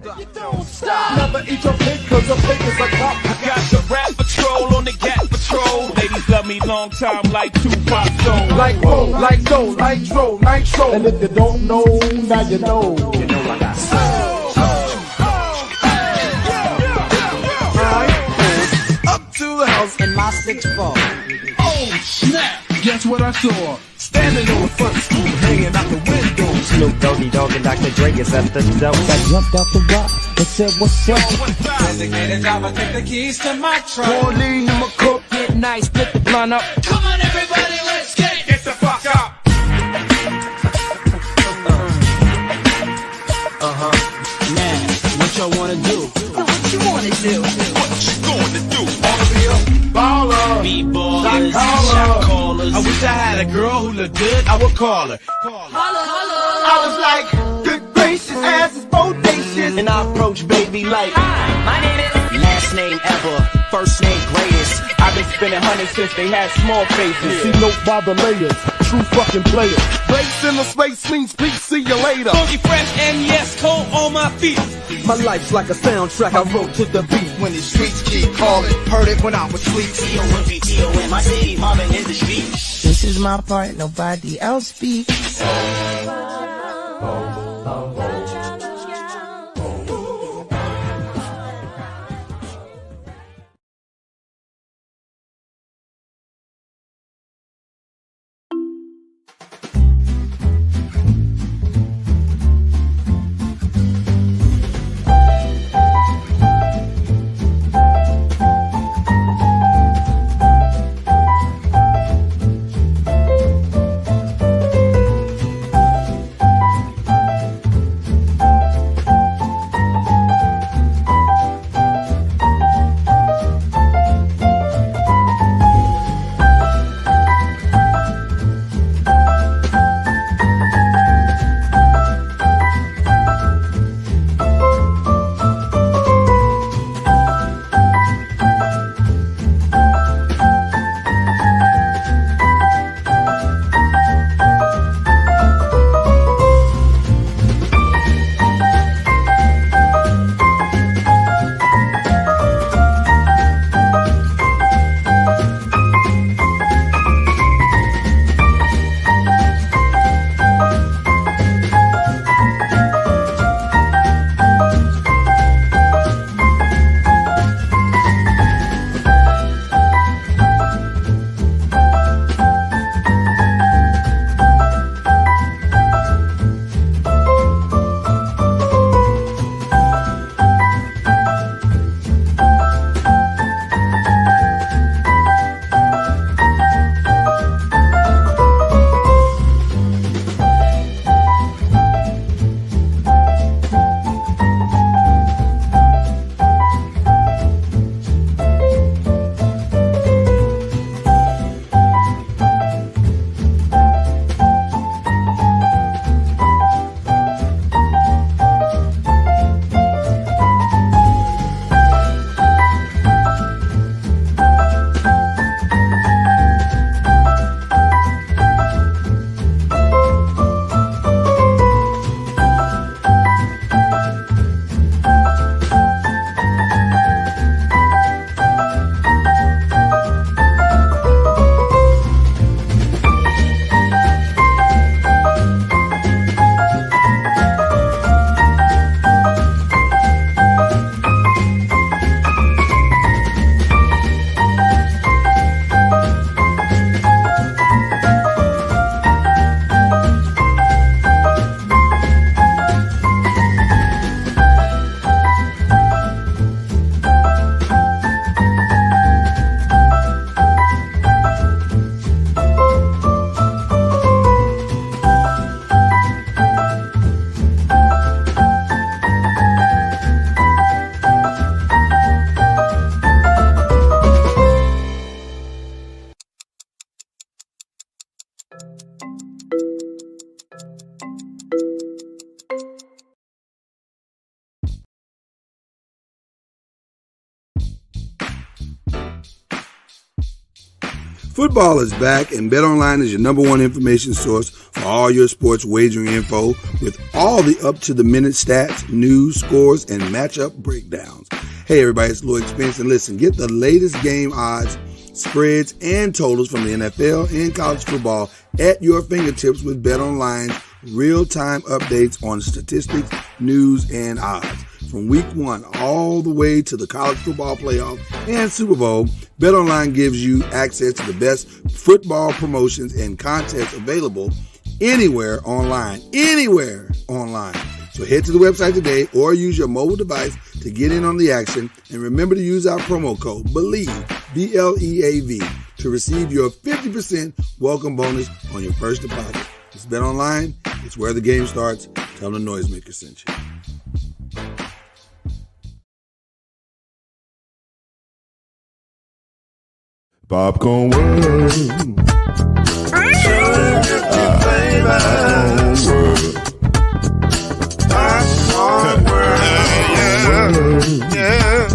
You don't stop. Never eat your pig cause your pig is a cop. I got the rap patrol on the Gat Patrol. Ladies love me long time like Tupac Soul. Like roll, like dough, like dro, nitro. And if you don't know, now you know. You know I got soul. Up to the house in my 6'4". Oh snap! Guess what I saw? Standing on the front stoop, hanging out the window. Snoop Doggy Dogg and Dr. Dre is at the door. I jumped out the rock and said, what's up? Designated driver, take the keys to my truck. Pauline, I'm a cook. Get nice, split the blunt up. Come on, everybody, let's get Get the fuck up. Man, what y'all wanna do? What you gonna do? Wanna be a baller. B-ballers, Shot shot callers. callers. I wish I had a girl who looked good, I would call her. I was like, good gracious, ass is bodacious. And I approach baby like, My name is last name ever, first name greatest. I've been spending hundreds since they had small faces. See no bother layers, true fucking player. Breaks in the space means peace, see you later. Funky fresh and yes, cold on my feet. My life's like a soundtrack I wrote to the beat. When the streets keep calling, heard it when I was asleep. T-O-M-P-T-O in my city, mobbing in the street. This is my part, nobody else speaks. Football is back, and BetOnline is your number one information source for all your sports wagering info with all the up-to-the-minute stats, news, scores, and matchup breakdowns. Hey, everybody, it's Lloyd Spence, and listen, get the latest game odds, spreads, and totals from the NFL and college football at your fingertips with BetOnline's real-time updates on statistics, news, and odds. From week 1 all the way to the college football playoff and Super Bowl, BetOnline gives you access to the best football promotions and contests available anywhere online. So head to the website today or use your mobile device to get in on the action. And remember to use our promo code BELIEVE, B-L-E-A-V, to receive your 50% welcome bonus on your first deposit. It's BetOnline. It's where the game starts. Tell them the Noisemaker sent you. Popcorn World. Popcorn World. Yeah.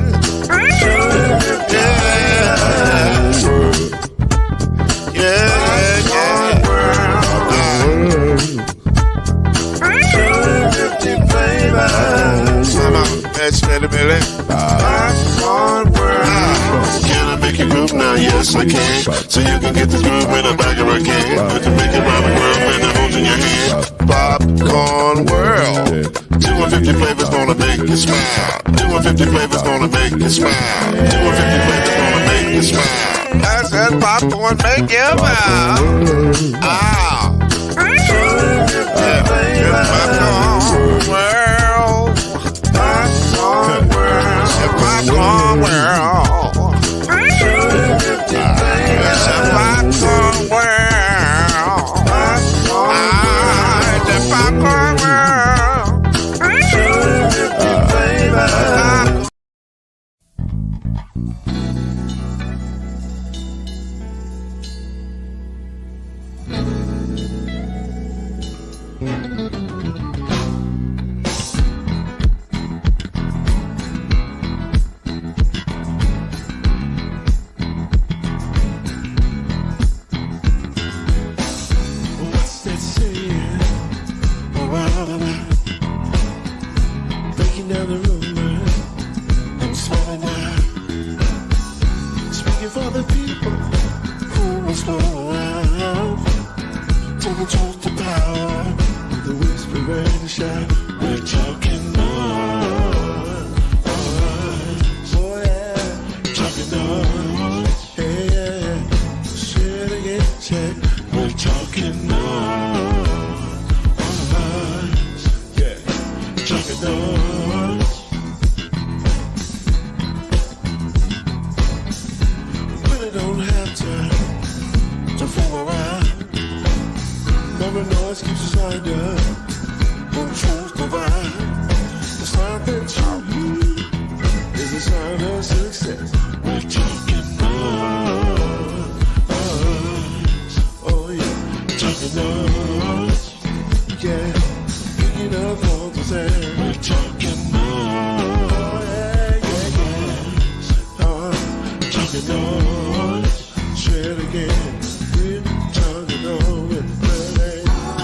Can I make you groove now? Yes, I can. So you can get this groove in a bag of a can. I can make it round the world when it holds in your hand. Popcorn World. 250 flavors gonna make you smile. 250 flavors gonna make you smile. 250 flavors gonna make you smile. I said popcorn make you smile. Ah. 250 flavors. Popcorn World. Popcorn World. Popcorn World.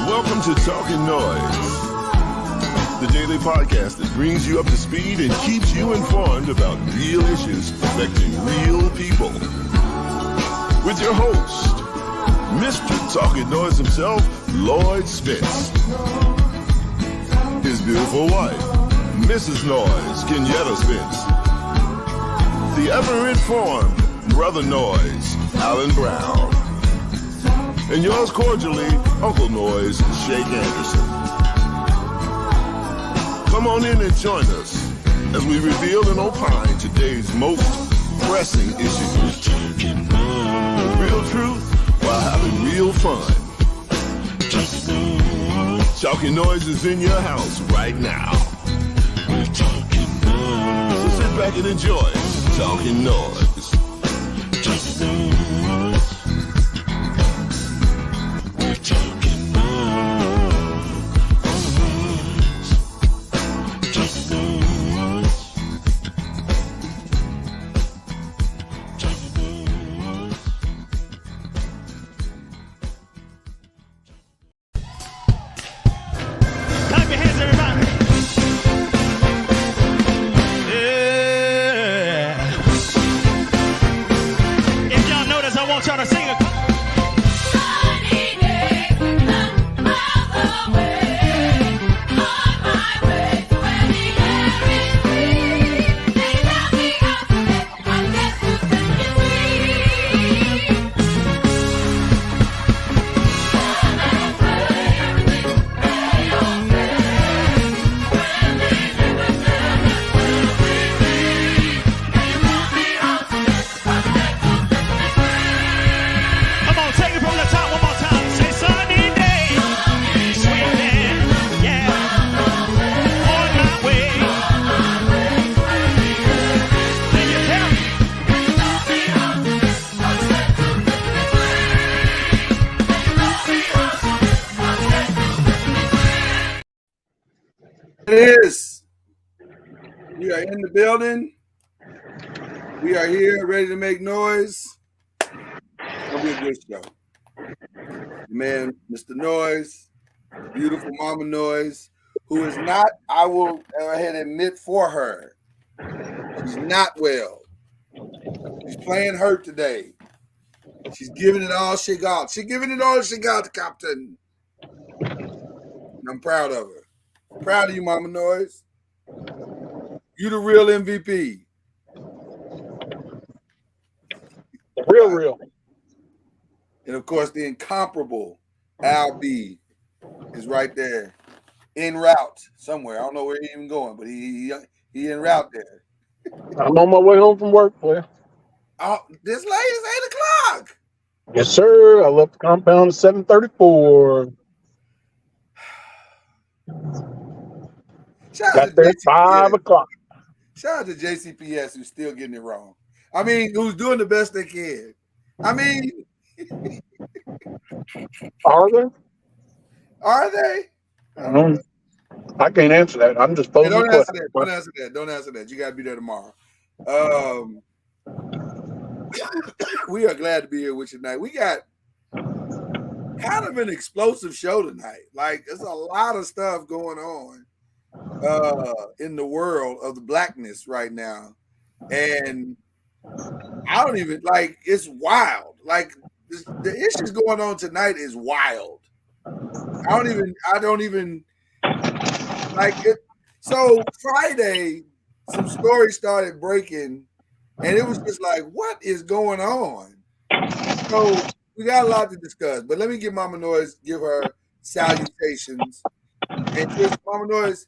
Welcome to Talkin NOIZ, the daily podcast that brings you up to speed and keeps you informed about real issues affecting real people. With your host, Mr. Talkin NOIZ himself, Lloyd Spence. His beautiful wife, Mrs. Noise, Kenyatta Spence. The ever-informed Brother Noise, Alan Brown. And yours cordially, Uncle Noise, Shake Anderson. Come on in and join us as we reveal and opine today's most pressing issues. Real truth while having real fun. Talkin NOIZ is in your house right now. So sit back and enjoy Talkin NOIZ. in the building. We are here, ready to make noise. It's gonna be a good show. Man, Mr. Noise, beautiful Mama Noise, who is not, I will go ahead and admit for her, she's not well. She's playing hurt today. She's giving it all she got. She's giving it all she got, Captain. And I'm proud of her. Proud of you, Mama Noise. You the real MVP. Real. And of course, the incomparable Al B is right there, en route somewhere. I don't know where he's even going, but he en route there. I'm on my way home from work, player. Oh, this late is 8:00. Yes, sir. I left the compound at 7:34. Shout out Got to there at 5 JCPS. o'clock. Shout out to JCPS who's still getting it wrong. I mean, who's doing the best they can. I mean, Are they? are they? I can't answer that. I'm just Hey, posing a don't answer question. that. Don't answer that. Don't answer that. You got to be there tomorrow. We are glad to be here with you tonight. We got kind of an explosive show tonight. Like, there's a lot of stuff going on in the world of the blackness right now. And I don't even, like, it's wild. Like, the issues going on tonight is wild. I don't even like it. So Friday, some stories started breaking, and it was just like, what is going on? So we got a lot to discuss, but let me give Mama Noise, give her salutations. And just, Mama Noise,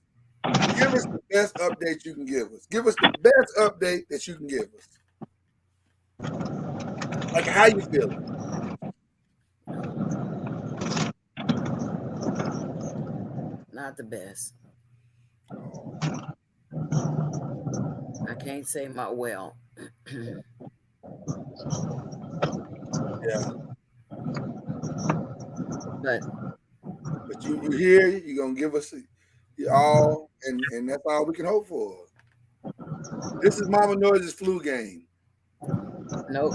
give us the best update you can give us. Give us the best update that you can give us. Like, how you feeling? Not the best. I can't say my well. Yeah. But you here, you're gonna give us all, and that's all we can hope for. This is Mama Noise's flu game. nope.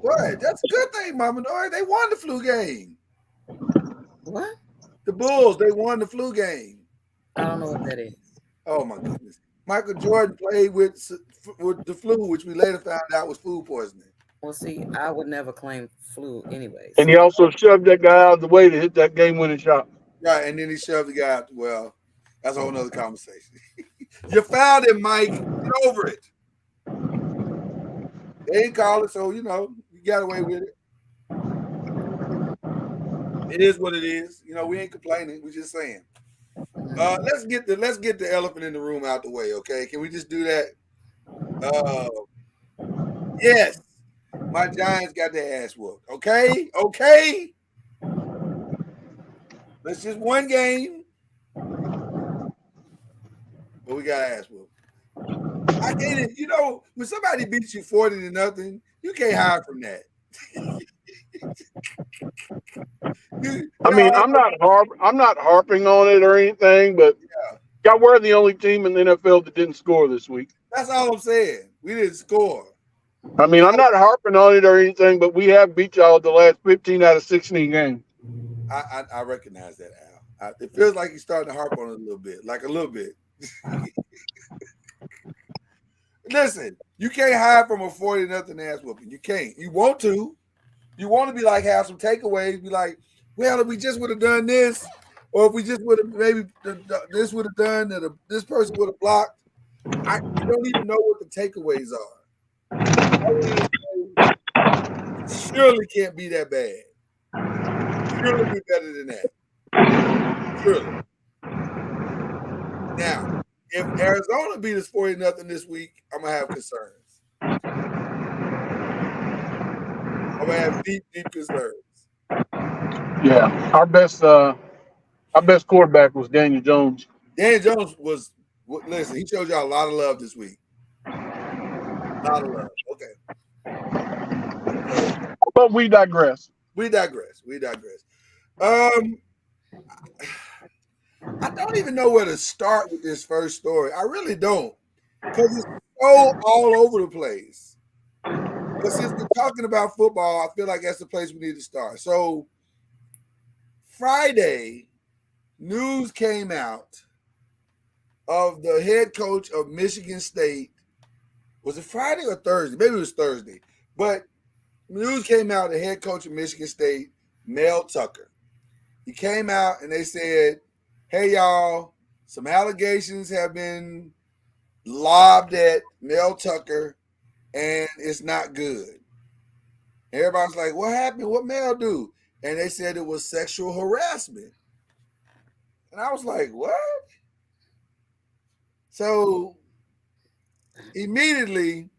What? That's a good thing, Mama Noise. They won the flu game. What? The Bulls, they won the flu game. I don't know what that is. Oh my goodness. Michael Jordan played with the flu, which we later found out was food poisoning. Well, see, I would never claim flu anyway. And he also shoved that guy out of the way to hit that game-winning shot. Right, and then he shoved the guy out. Well, that's a whole nother conversation. You found him, Mike. Get over it. They didn't call it, so, you got away with it. It is what it is. We ain't complaining. We're just saying. Let's get the elephant in the room out the way, okay? Can we just do that? Yes. My Giants got their ass whooped. Okay? That's just one game. But we got ass whooped. I can't, when somebody beats you 40-0, you can't hide from that. I'm not harping on it or anything, but y'all were the only team in the NFL that didn't score this week. That's all I'm saying. We didn't score. I'm not harping on it or anything, but we have beat y'all the last 15 out of 16 games. I recognize that, Al. It feels like you're starting to harp on it a little bit, like a little bit. Listen, you can't hide from a 40-0 ass whooping. You can't. You want to. You want to be like, have some takeaways, be like, well, if we just would have done this, or if we just would have maybe this would have done that, this person would have blocked. I don't even know what the takeaways are. Shirley can't be that bad. Shirley be better than that. Shirley. Now, if Arizona beat us 40-0 this week, I'm gonna have concerns. I'm gonna have deep concerns. Yeah, our best quarterback was Daniel Jones. Daniel Jones was, listen, he showed y'all a lot of love this week. A lot of love. Okay. But we digress. We digress. I don't even know where to start with this first story. I really don't, because it's so all over the place. But since we're talking about football, I feel like that's the place we need to start. So Friday, news came out of the head coach of Michigan State. Was it Friday or Thursday? Maybe it was Thursday. But news came out, the head coach of Michigan State, Mel Tucker. He came out and they said, hey, y'all, some allegations have been lobbed at Mel Tucker, and it's not good. Everybody's like, what happened? What Mel do? And they said it was sexual harassment. And I was like, what? So immediately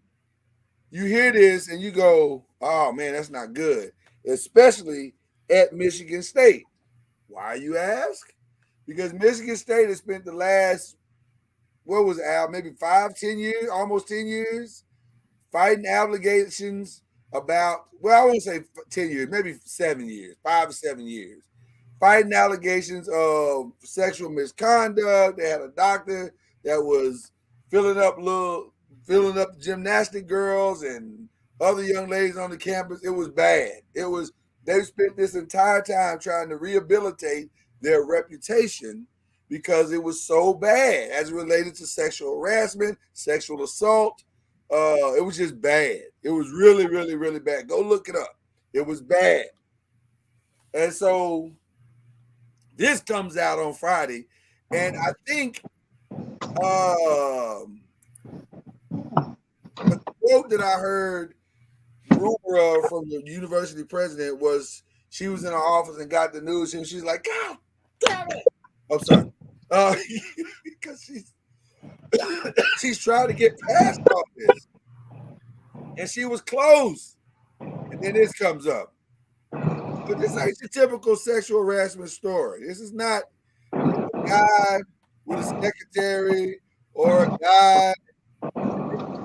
you hear this and you go, oh, man, that's not good, especially at Michigan State. Why, you ask? Because Michigan State has spent the last, what was it, Al, maybe 5-10 years, almost 10 years, fighting allegations about, well, I won't say 10 years, maybe 7 years, 5 or 7 years, fighting allegations of sexual misconduct. They had a doctor that was filling up gymnastic girls and other young ladies on the campus. It was bad. They spent this entire time trying to rehabilitate their reputation because it was so bad as it related to sexual harassment, sexual assault. It was just bad. It was really, really, really bad. Go look it up. It was bad. And so this comes out on Friday. And I think the quote that I heard rumor of from the university president was she was in her office and got the news and she's like, God damn it. I'm sorry. Because she's trying to get past all this. And she was close. And then this comes up. But this ain't your typical sexual harassment story. This is not a guy with a secretary or a guy.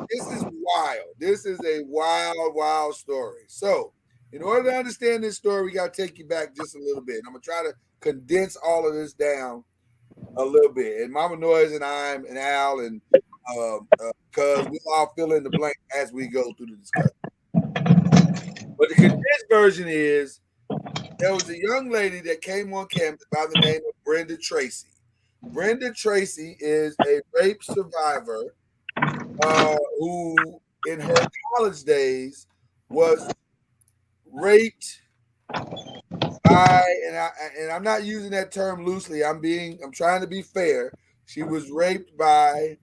This is wild. This is a wild, wild story. So, in order to understand this story, we got to take you back just a little bit. I'm going to try to condense all of this down a little bit. And Mama Noise and I and Al and because we all fill in the blank as we go through the discussion. But the condensed version is there was a young lady that came on campus by the name of Brenda Tracy. Brenda Tracy is a rape survivor who, in her college days, was raped by, and I'm not using that term loosely. I'm trying to be fair. She was raped by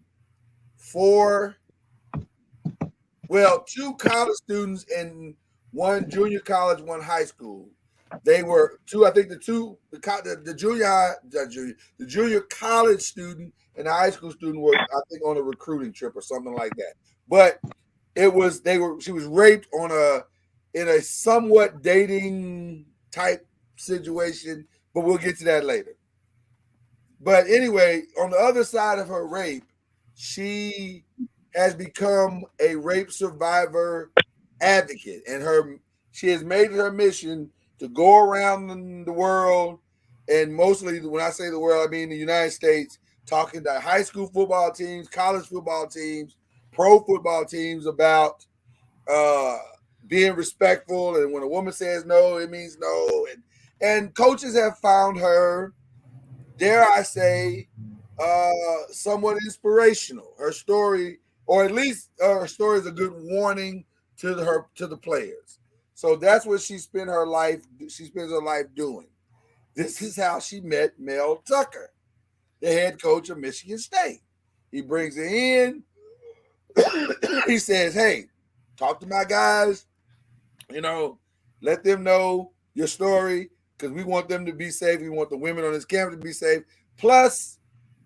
two college students and one junior college, one high school. They were the junior college student and the high school student were, I think, on a recruiting trip or something like that. But she was raped in a somewhat dating type situation, but we'll get to that later. But anyway, on the other side of her rape, she has become a rape survivor advocate, and she has made it her mission to go around the world, and mostly when I say the world, I mean the United States, talking to high school football teams, college football teams, pro football teams about being respectful, and when a woman says no, it means no, and coaches have found her, dare I say, somewhat inspirational. Her story, or at least her story, is a good warning to the players. So that's what she spends her life doing. This is how she met Mel Tucker, the head coach of Michigan State. He brings her in. He says, hey, talk to my guys, let them know your story, because we want them to be safe. We want the women on this campus to be safe. Plus,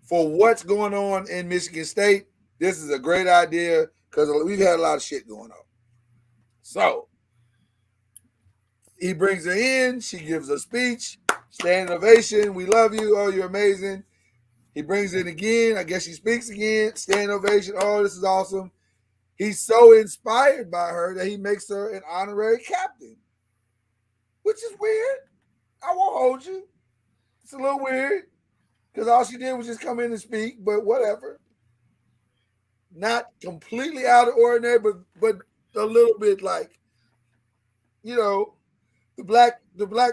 for what's going on in Michigan State, this is a great idea because we've had a lot of shit going on. So he brings her in. She gives a speech, standing ovation. We love you. Oh, you're amazing. He brings her in again. I guess she speaks again. Standing ovation. Oh, this is awesome. He's so inspired by her that he makes her an honorary captain, which is weird. I won't hold you. It's a little weird. because all she did was just come in and speak, but whatever. Not completely out of ordinary, but a little bit like, the black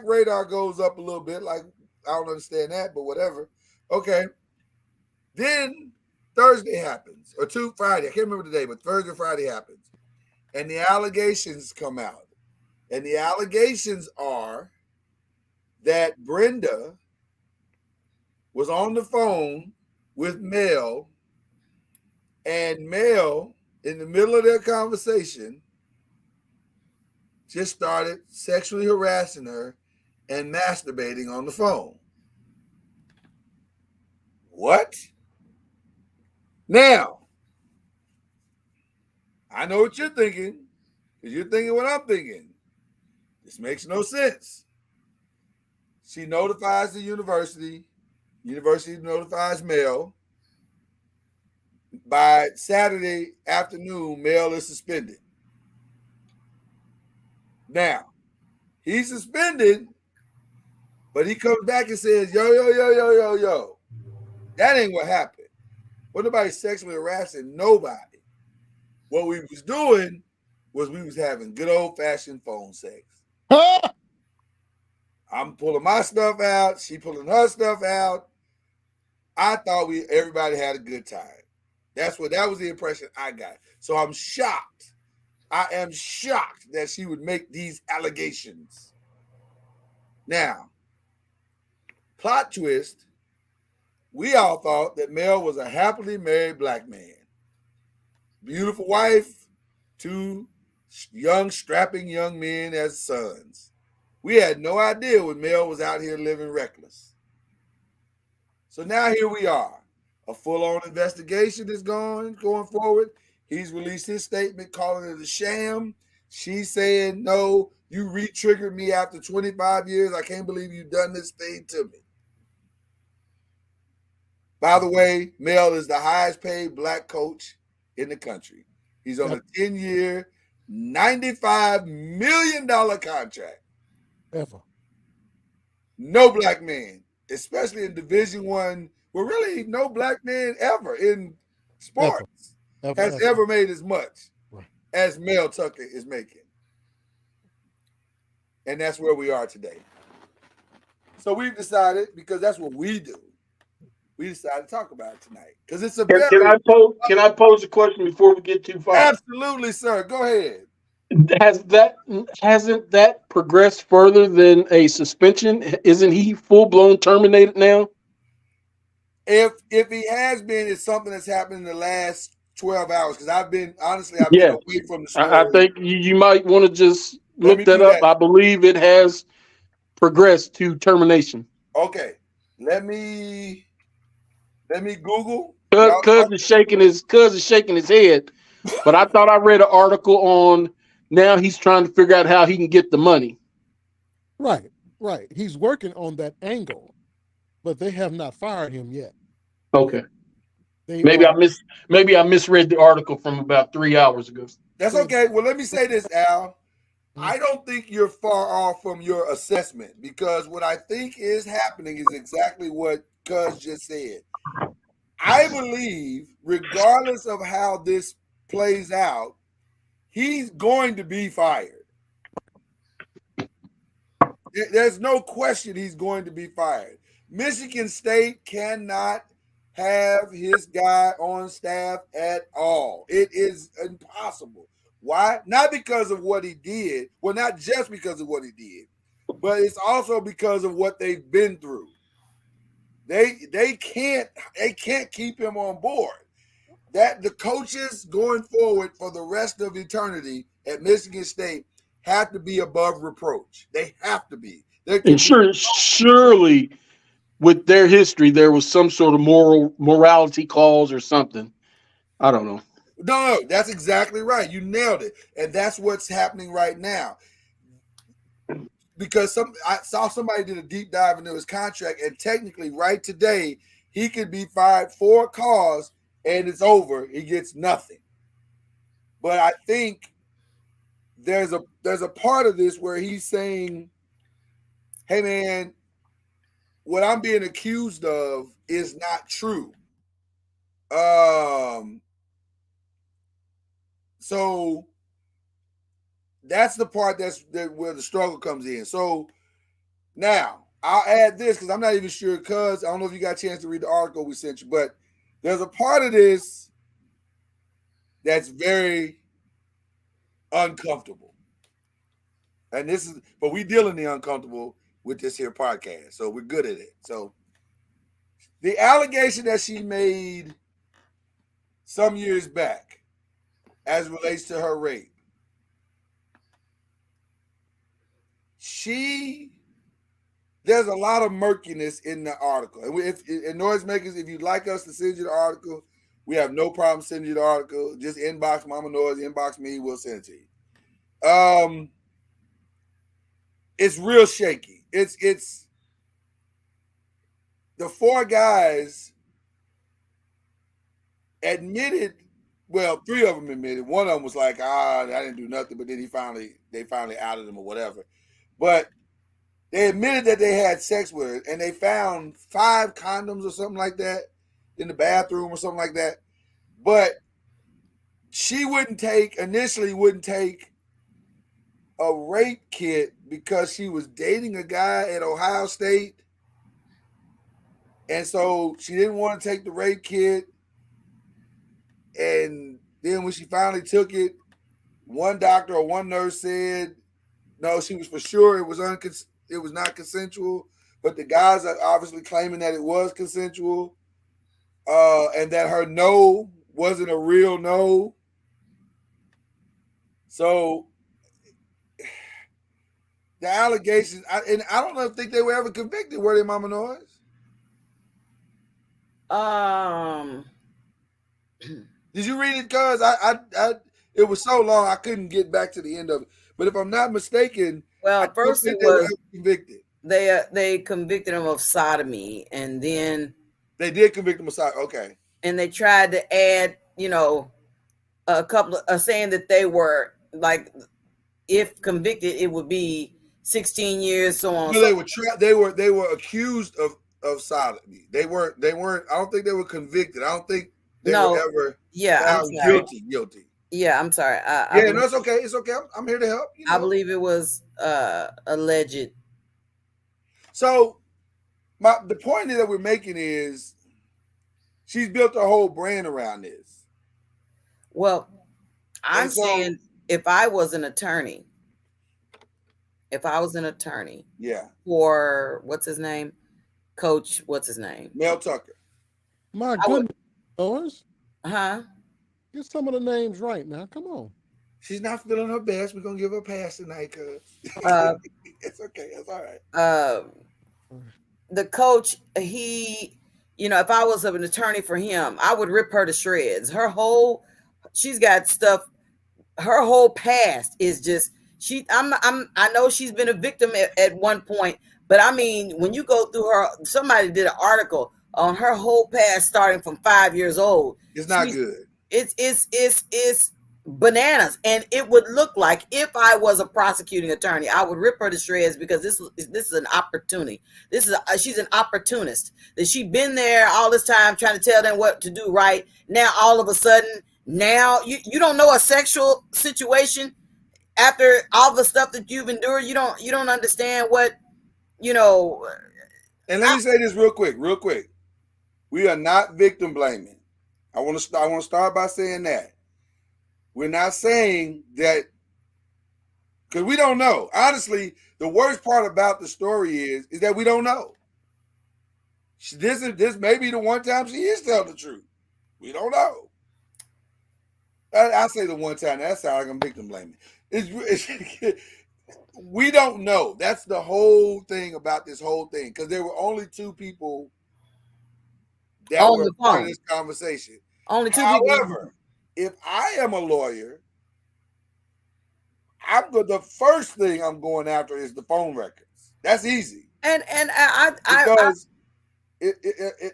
radar goes up a little bit. Like, I don't understand that, but whatever. Okay. Then Thursday happens, or Friday. I can't remember the day, but Thursday, Friday happens. And the allegations come out. And the allegations are that Brenda was on the phone with Mel, and Mel, in the middle of their conversation, just started sexually harassing her and masturbating on the phone. What? Now, I know what you're thinking, because you're thinking what I'm thinking. This makes no sense. She notifies the university. University notifies Mel. By Saturday afternoon, Mel is suspended. Now, he's suspended, but he comes back and says, yo. That ain't what happened. What nobody sexually harassing nobody. What we was doing was we was having good old-fashioned phone sex. I'm pulling my stuff out. She pulling her stuff out. I thought everybody had a good time. That was the impression I got. So I'm shocked. I am shocked that she would make these allegations. Now, plot twist, we all thought that Mel was a happily married black man. Beautiful wife, 2 strapping young men as sons. We had no idea when Mel was out here living reckless. So now here we are. A full-on investigation is going forward. He's released his statement calling it a sham. She's saying, no, you re-triggered me after 25 years. I can't believe you've done this thing to me. By the way, Mel is the highest paid black coach in the country. He's on a 10-year, $95 million contract. Ever. No black man, especially in Division I, well, really no black man ever in sports has ever made as much as Mel Tucker is making. And that's where we are today. So we've decided, because that's what we do, we decided to talk about it tonight. Because it's a Can I pose a question before we get too far? Absolutely, sir. Go ahead. Hasn't that progressed further than a suspension? Isn't he full-blown terminated now? If he has been, it's something that's happened in the last 12 hours. Because I've been away from the story. I think you might want to just look that up. I believe it has progressed to termination. Okay. Let me Google. Cuz is shaking his head. But I thought I read an article on now he's trying to figure out how he can get the money. Right. He's working on that angle, but they have not fired him yet. Okay. Maybe I misread the article from about 3 hours ago. That's okay. Well, let me say this, Al. I don't think you're far off from your assessment, because what I think is happening is exactly what Cuz just said. I believe, regardless of how this plays out, he's going to be fired. There's no question he's going to be fired. Michigan State cannot have his guy on staff at all. It is impossible. Why? Not because of what he did. Well, not just because of what he did, but it's also because of what they've been through. They can't keep him on board. That the coaches going forward for the rest of eternity at Michigan State have to be above reproach. They have to be. And surely, with their history, there was some sort of morality clause or something. I don't know. No, that's exactly right. You nailed it. And that's what's happening right now. Because I saw somebody did a deep dive into his contract, and technically right today, he could be fired for a cause and it's over. He gets nothing. But I think there's a part of this where he's saying, hey man, what I'm being accused of is not true. So that's the part where the struggle comes in. So now I'll add this because I'm not even sure, because I don't know if you got a chance to read the article we sent you, but there's a part of this that's very uncomfortable. And but we deal in the uncomfortable with this here podcast. So we're good at it. So the allegation that she made some years back as it relates to her rape, there's a lot of murkiness in the article. And noisemakers, if you'd like us to send you the article, we have no problem sending you the article. Just inbox Mama Noise, inbox me, we'll send it to you. It's real shaky. It's the 4 guys admitted, well, 3 of them admitted. One of them was like, I didn't do nothing, but then they finally outed him or whatever. But they admitted that they had sex with her, and they found 5 condoms or something like that in the bathroom or something like that. But she initially wouldn't take a rape kit because she was dating a guy at Ohio State. And so she didn't want to take the rape kit. And then when she finally took it, one doctor or one nurse said, no, she was for sure it was not consensual. But the guys are obviously claiming that it was consensual, and that her no wasn't a real no. So the allegations, and I don't think they were ever convicted, were they, Mama Noise? Did you read it? Cause it was so long I couldn't get back to the end of it. But if I'm not mistaken, well, first it was convicted. They convicted him of sodomy, and then they did convict him of sodomy. Okay, and they tried to add, a couple of saying that they were like, if convicted, it would be 16 years. So on. No, they were accused of sodomy. They weren't. I don't think they were convicted. I don't think they were ever found guilty. Yeah, I'm sorry. No, it's okay. It's okay. I'm here to help. I believe it was alleged. So the point that we're making is she's built a whole brand around this. Well, I'm saying if I was an attorney, yeah, for what's his name? Coach, what's his name? Mel Tucker. My goodness, Noise. Huh? Get some of the names right now. Come on. She's not feeling her best. We're gonna give her a pass tonight, cuz. It's okay. It's all right. The coach, if I was an attorney for him, I would rip her to shreds. She's got stuff. Her whole past is just I know she's been a victim at one point, but I mean, when you go through somebody did an article on her whole past starting from 5 years old. It's not good. It's bananas. And it would look like, if I was a prosecuting attorney, I would rip her to shreds, because this is an opportunity. She's an opportunist. That she been there all this time trying to tell them what to do right. Now all of a sudden, you don't know a sexual situation after all the stuff that you've endured. You don't understand what, And let me say this real quick. We are not victim blaming. I want to start by saying that. We're not saying that, because we don't know. Honestly, the worst part about the story is that we don't know. This may be the one time she is telling the truth. We don't know. I say the one time. That sounds like I'm victim blaming. We don't know. That's the whole thing about this whole thing, because there were only 2 people that were part of this conversation. Only 2 people. However, if I am a lawyer, the first thing I'm going after is the phone records. That's easy. And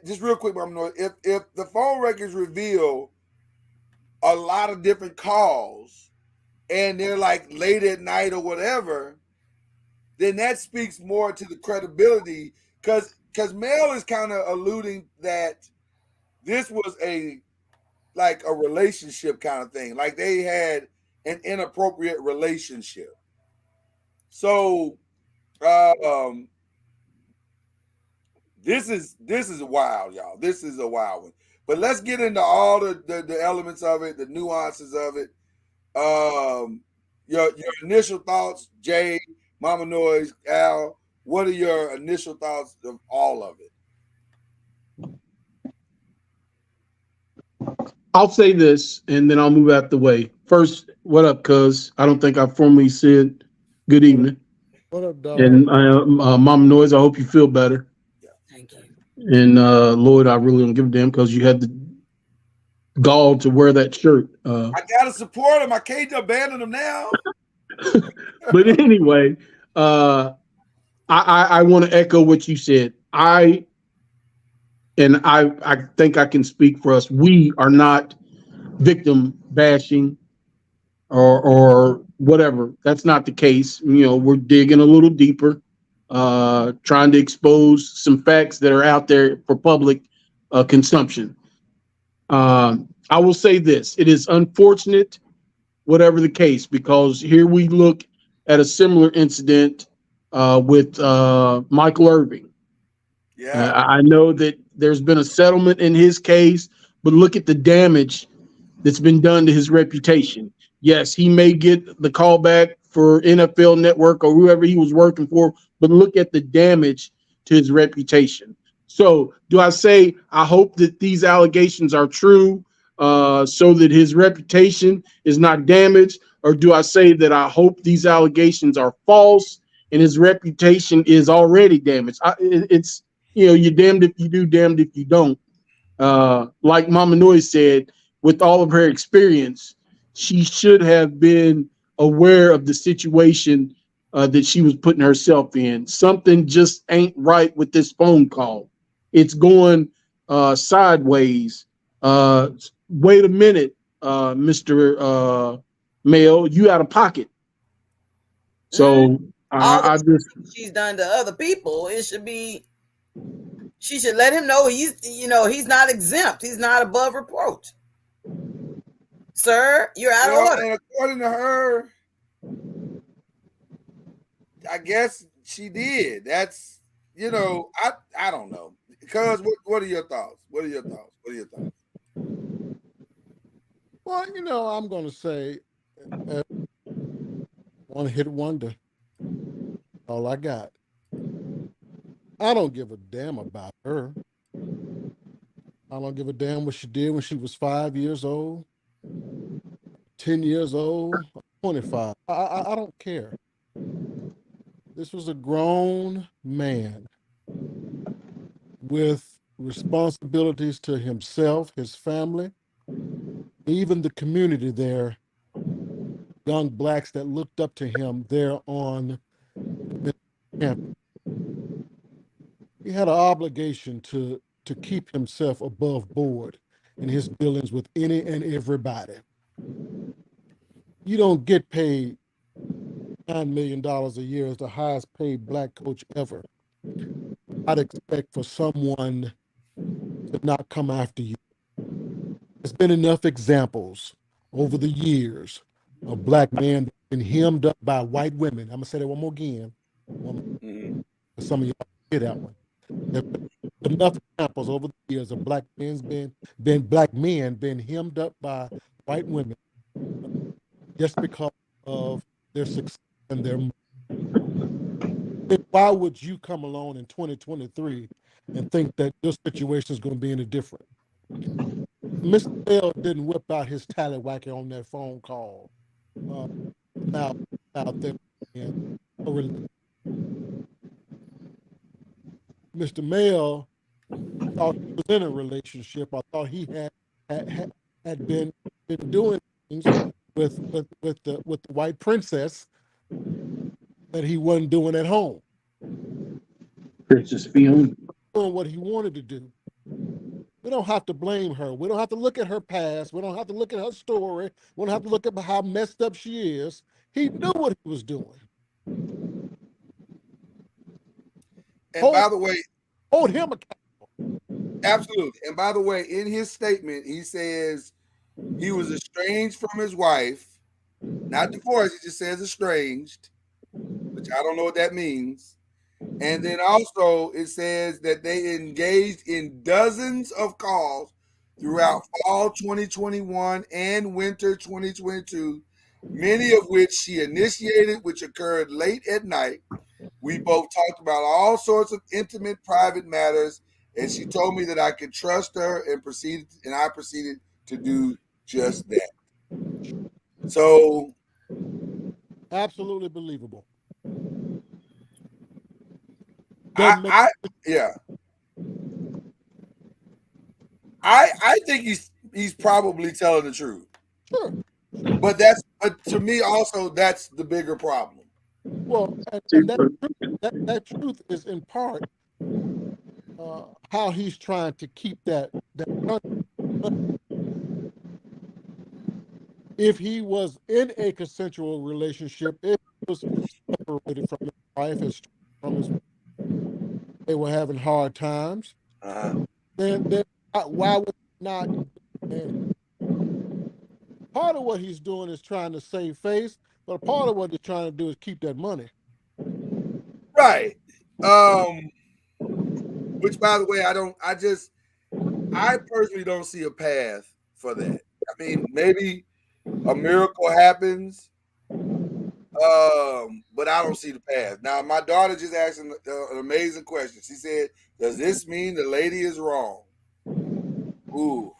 just real quick, if the phone records reveal a lot of different calls and they're like late at night or whatever, then that speaks more to the credibility, because because Mel is kind of alluding that this was a relationship kind of thing, like they had an inappropriate relationship. So, this is wild, y'all. This is a wild one. But let's get into all the elements of it, the nuances of it. Your initial thoughts, Jay, Mama Noise, Al. What are your initial thoughts of all of it? I'll say this, and then I'll move out the way. First, what up, cuz? I don't think I formally said good evening. What up, dog? And Mama Noise, I hope you feel better. Thank you. And Lloyd, I really don't give a damn because you had the gall to wear that shirt. I gotta support him. I can't abandon him now. But anyway, I want to echo what you said. I think I can speak for us. We are not victim bashing or whatever. That's not the case. You know, we're digging a little deeper, trying to expose some facts that are out there for public consumption. I will say this: it is unfortunate, whatever the case, because here we look at a similar incident with Michael Irving. Yeah, I know that there's been a settlement in his case, but look at the damage that's been done to his reputation. Yes, he may get the callback for NFL Network or whoever he was working for, but look at the damage to his reputation. So do I say I hope that these allegations are true so that his reputation is not damaged? Or do I say that I hope these allegations are false and his reputation is already damaged? It's, you know, you're damned if you do, damned if you don't. Like Mama Noise said, with all of her experience, she should have been aware of the situation that she was putting herself in. Something just ain't right with this phone call. It's going sideways. Wait a minute, Mr. Male, you out of pocket. So I just, she's done to other people. It should be, she should let him know he's not exempt. He's not above reproach. Sir, you're out of order. And according to her, I guess she did. That's, I don't know. Because what are your thoughts? What are your thoughts? Well, I'm going to say one hit wonder. All I got. I don't give a damn about her. I don't give a damn what she did when she was 5 years old, 10 years old, 25. I don't care. This was a grown man with responsibilities to himself, his family, even the community there, young blacks that looked up to him there on the campus. He had an obligation to keep himself above board in his dealings with any and everybody. You don't get paid $9 million a year as the highest paid black coach ever. I'd expect for someone to not come after you. There's been enough examples over the years of black men being hemmed up by white women. I'm gonna say that one more again. Some of y'all hear that one. There's been enough examples over the years of black men being hemmed up by white women just because of their success and their money. Why would you come along in 2023 and think that your situation is going to be any different? Mr. Bell didn't whip out his tallywhacker on that phone call out there. Mr. Mail thought he was in a relationship. I thought he had been doing things with the white princess that he wasn't doing at home. Princess Fiona. Doing what he wanted to do. We don't have to blame her. We don't have to look at her past. We don't have to look at her story. We don't have to look at how messed up she is. He knew what he was doing. And by the way, hold him accountable. Absolutely. And by the way, in his statement, he says he was estranged from his wife, not divorced. He just says estranged, which I don't know what that means. And then also it says that they engaged in dozens of calls throughout fall 2021 and winter 2022, many of which she initiated, which occurred late at night. We both talked about all sorts of intimate, private matters, and she told me that I could trust her and I proceeded to do just that. So Absolutely believable. I think he's probably telling the truth. Sure. But to me also that's the bigger problem. Well, and that truth is in part how he's trying to keep that. If he was in a consensual relationship, if he was separated from his wife, they were having hard times, then why would not? Part of what he's doing is trying to save face, but part of what he's trying to do is keep that money. Right. Which, by the way, I personally don't see a path for that. I mean, maybe a miracle happens, but I don't see the path. Now, my daughter just asked an amazing question. She said, "Does this mean the lady is wrong?" Ooh.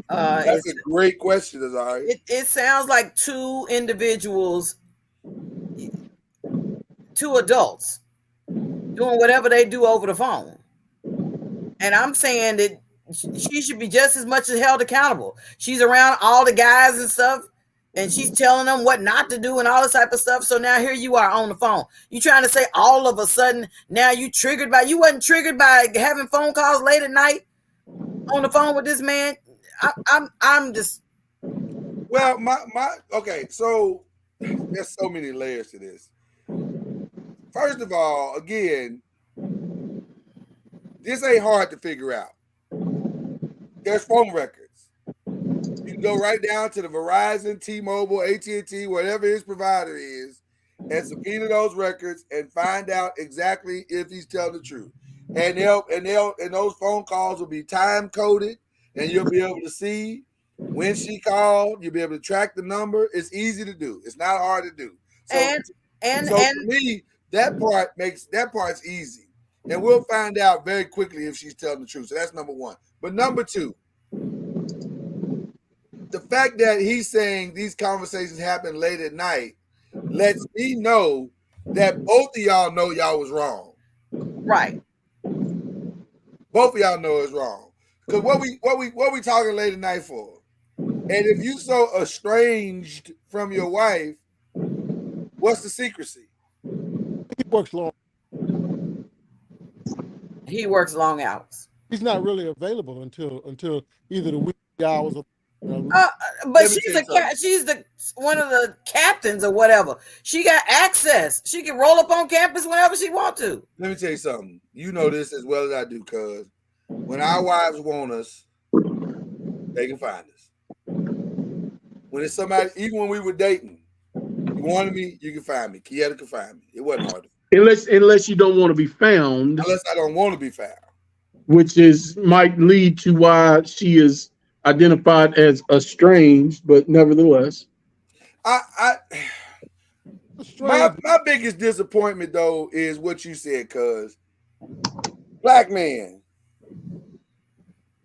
That's a great question, Azari. It sounds like two individuals, two adults, doing whatever they do over the phone. And I'm saying that she should be just as much as held accountable. She's around all the guys and stuff, and she's telling them what not to do and all this type of stuff. So now here you are on the phone. You trying to say all of a sudden now you wasn't triggered by having phone calls late at night on the phone with this man? I'm just. Well, okay, so there's so many layers to this. First of all, again, this ain't hard to figure out. There's phone records. You can go right down to the Verizon, T-Mobile, AT&T, whatever his provider is, and subpoena those records and find out exactly if he's telling the truth. And those phone calls will be time coded, and you'll be able to see when she called. You'll be able to track the number. It's easy to do. It's not hard to do. So for me, that part's easy, and we'll find out very quickly if she's telling the truth. So that's number one. But number two, the fact that he's saying these conversations happen late at night lets me know that both of y'all know y'all was wrong. Right. Both of y'all know it's wrong. Because what we talking late at night for? And if you so estranged from your wife, what's the secrecy? He works long hours. He's not really available until either the weekly hours or. But she's one of the captains or whatever. She got access. She can roll up on campus whenever she wants to. Let me tell you something. You know this as well as I do, cuz when our wives want us, they can find us. When it's somebody, even when we were dating, you wanted me, you can find me. Kieta can find me. It wasn't hard to Unless you don't want to be found. Unless I don't want to be found. Which might lead to why she is identified as estranged, but nevertheless. My biggest disappointment though is what you said, cuz black man.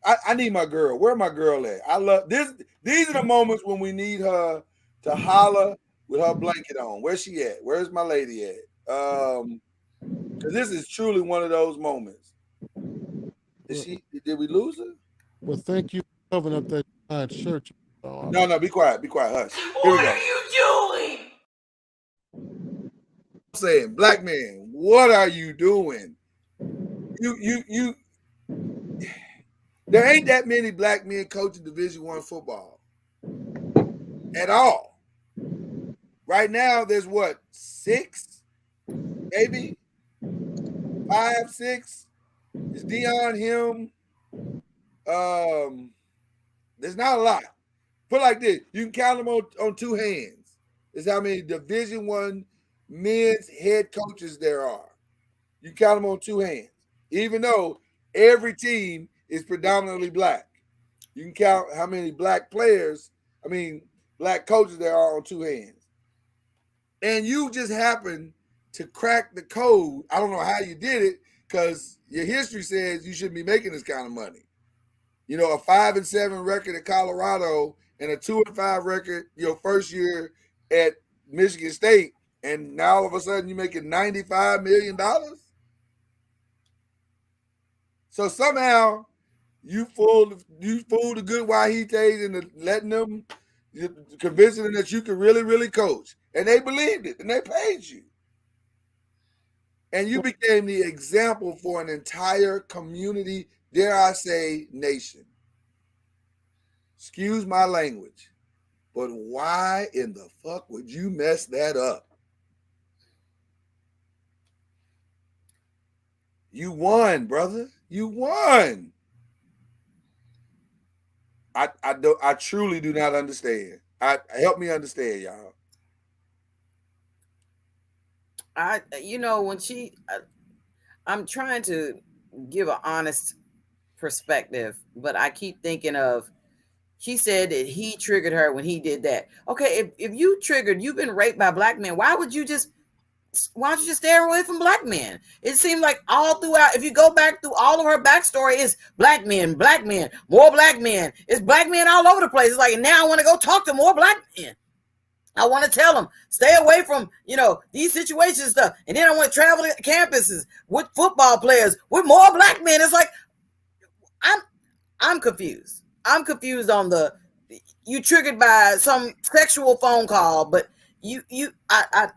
I need my girl. Where my girl at? I love this. These are the moments when we need her to holler with her blanket on. Where's she at? Where's my lady at? Because this is truly one of those moments. Did we lose her? Well, thank you for covering up that giant shirt. No, be quiet. Hush. Here we go. What are you doing? I'm saying, black man, what are you doing? You there ain't that many black men coaching Division I football at all. Right now, there's what, 6? maybe 5, 6. It's Dion, him. There's not a lot. Put it like this: you can count them on 2 hands. Is how many Division I men's head coaches there are. You can count them on 2 hands, even though every team is predominantly black. You can count how many black coaches there are on 2 hands. And you just happen to crack the code. I don't know how you did it, because your history says you shouldn't be making this kind of money. You know, a 5-7 record at Colorado and a 2-5 record your first year at Michigan State, and now all of a sudden you're making $95 million. So somehow you fooled the good Wahites into letting them, convincing them that you could really, really coach. And they believed it, and they paid you. And you became the example for an entire community, dare I say, nation. Excuse my language, but why in the fuck would you mess that up? You won, brother. You won. I truly do not understand. Help me understand, y'all. I'm trying to give an honest perspective, but I keep thinking of, she said that he triggered her when he did that. Okay, if you've been raped by black men, why don't you just stay away from black men? It seemed like all throughout, if you go back through all of her backstory, is black men, more black men. It's black men all over the place. It's like, now I want to go talk to more black men. I want to tell them, stay away from, these situations and stuff. And then I want to travel to campuses with football players, with more black men. It's like, I'm confused. I'm confused on you triggered by some sexual phone call, but I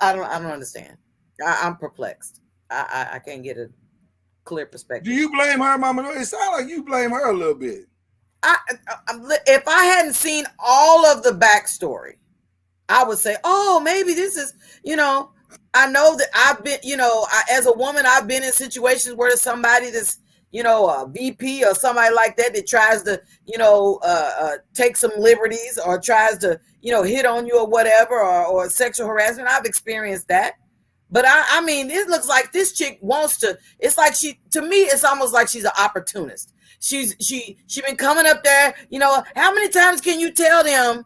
don't understand. I'm perplexed. I can't get a clear perspective. Do you blame her, Mama? It sounds like you blame her a little bit. If I hadn't seen all of the backstory, I would say, oh, maybe this is, I know that I've been, as a woman, I've been in situations where there's somebody that's, a VP or somebody like that tries to, take some liberties or tries to, hit on you or whatever, or sexual harassment. I've experienced that. But I mean, it looks like this chick wants to, it's like to me, it's almost like she's an opportunist. She been coming up there, how many times can you tell them,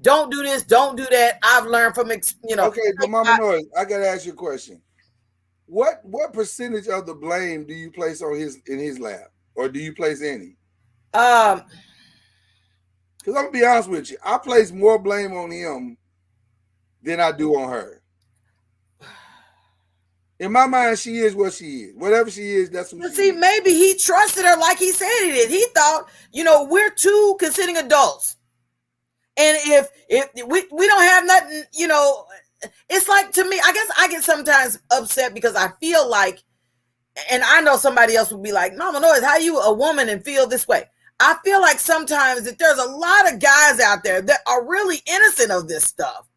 don't do this, don't do that? I've learned from, Okay, but Mama Noise, I got to ask you a question. What percentage of the blame do you place on in his lap, or do you place any? Because I'm gonna be honest with you, I place more blame on him than I do on her. In my mind, she is what she is. Whatever she is, that's what she is. Maybe he trusted her like he said he did. He thought, we're 2 consenting adults, and if we don't have nothing, it's like, to me, I guess I get sometimes upset because I feel like, and I know somebody else would be like, Mama Noise, how you a woman and feel this way? I feel like sometimes that there's a lot of guys out there that are really innocent of this stuff.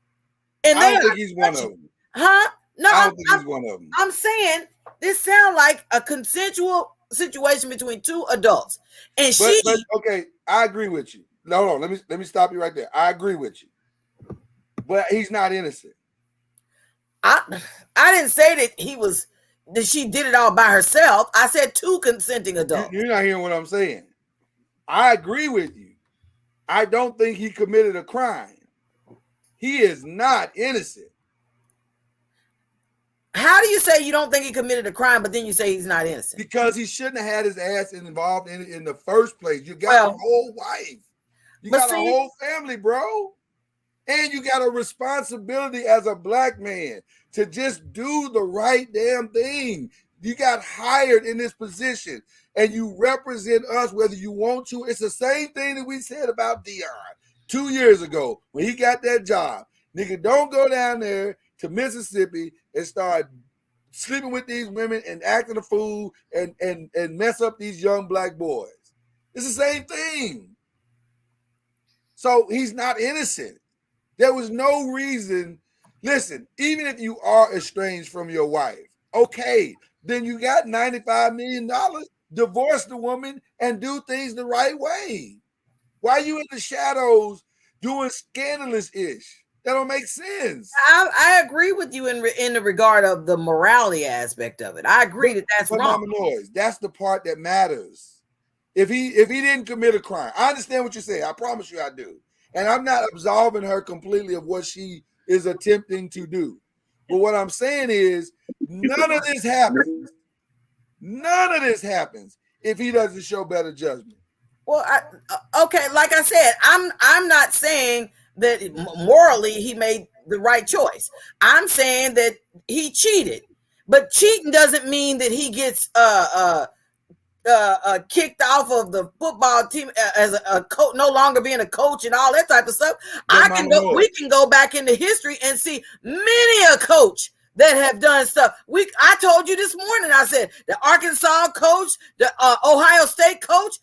And I don't think he's one of them. Huh? No, I don't think he's one of them. I'm saying this sounds like a consensual situation between 2 adults. And but okay, I agree with you. No, let me stop you right there. I agree with you. But he's not innocent. I didn't say that she did it all by herself. I said 2 consenting adults. You're not hearing what I'm saying. I agree with you. I don't think he committed a crime. He is not innocent. How do you say you don't think he committed a crime, but then you say he's not innocent? Because he shouldn't have had his ass involved in it in the first place. You got a whole wife. You got a whole family, bro. And you got a responsibility as a black man to just do the right damn thing. You got hired in this position and you represent us whether you want to. It's the same thing that we said about Dion 2 years ago when he got that job. Nigga, don't go down there to Mississippi and start sleeping with these women and acting a fool and mess up these young black boys. It's the same thing. So he's not innocent. There was no reason Listen, even if you are estranged from your wife, okay, then you got $95 million. Divorce the woman and do things the right way. Why are you in the shadows doing scandalous-ish? That don't make sense. I agree with you in the regard of the morality aspect of it. I agree that that's but wrong. Mama Noise, that's the part that matters. If he didn't commit a crime, I understand what you're saying. I promise you I do. And I'm not absolving her completely of what she is attempting to do. But what I'm saying is none of this happens. None of this happens if he doesn't show better judgment. Well, okay, like I said, I'm not saying that morally he made the right choice. I'm saying that he cheated, but cheating doesn't mean that he gets kicked off of the football team as a coach, no longer being a coach and all that type of stuff. We can go back into history and see many a coach that have done stuff. I told you this morning, I said the Arkansas coach, the Ohio State coach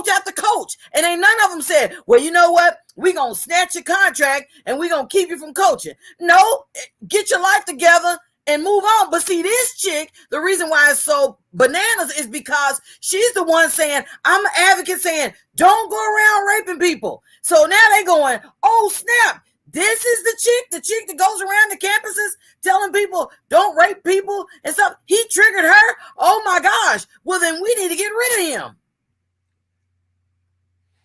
after coach, and ain't none of them said, well, you know what? We gonna snatch your contract and we gonna keep you from coaching. No, get your life together and move on. But see, this chick, the reason why it's so bananas is because she's the one saying, I'm an advocate saying, don't go around raping people. So now they going, oh snap, this is the chick that goes around the campuses telling people don't rape people and stuff. He triggered her. Oh my gosh. Well, then we need to get rid of him.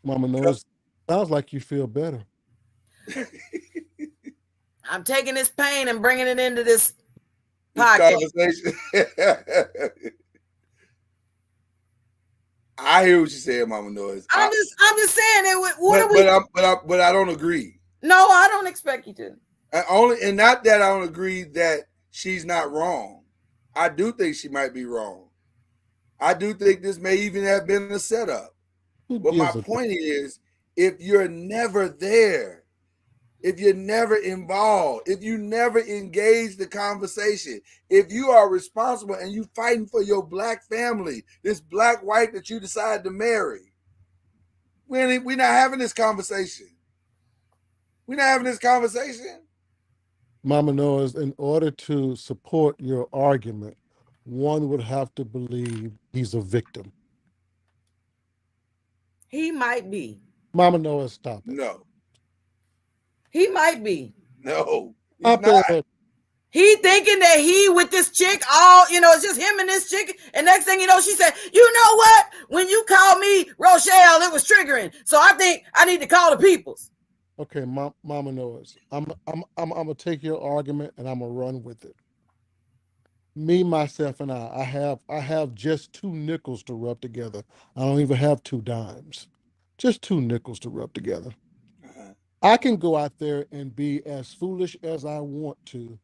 Mama knows. Sounds like you feel better. I'm taking this pain and bringing it into this conversation. I hear what you're saying, Mama Noise. I'm just saying it. But I don't agree. No, I don't expect you to. And not that I don't agree that she's not wrong. I do think she might be wrong. I do think this may even have been a setup. But my point is, if you're never there, if you're never involved, if you never engage the conversation, if you are responsible and you fighting for your black family, this black white that you decide to marry, we're not having this conversation. We're not having this conversation. Mama Noise, in order to support your argument, one would have to believe he's a victim. He might be. Mama Noise, stop it. No. He might be. No. He's not. He thinking that he with this chick, it's just him and this chick. And next thing you know, she said, you know what? When you called me Rochelle, it was triggering. So I think I need to call the peoples. Okay, Mama Noise. I'm gonna take your argument and I'm gonna run with it. Me, myself, and I have just 2 nickels to rub together. I don't even have 2 dimes. Just 2 nickels to rub together. I can go out there and be as foolish as I want to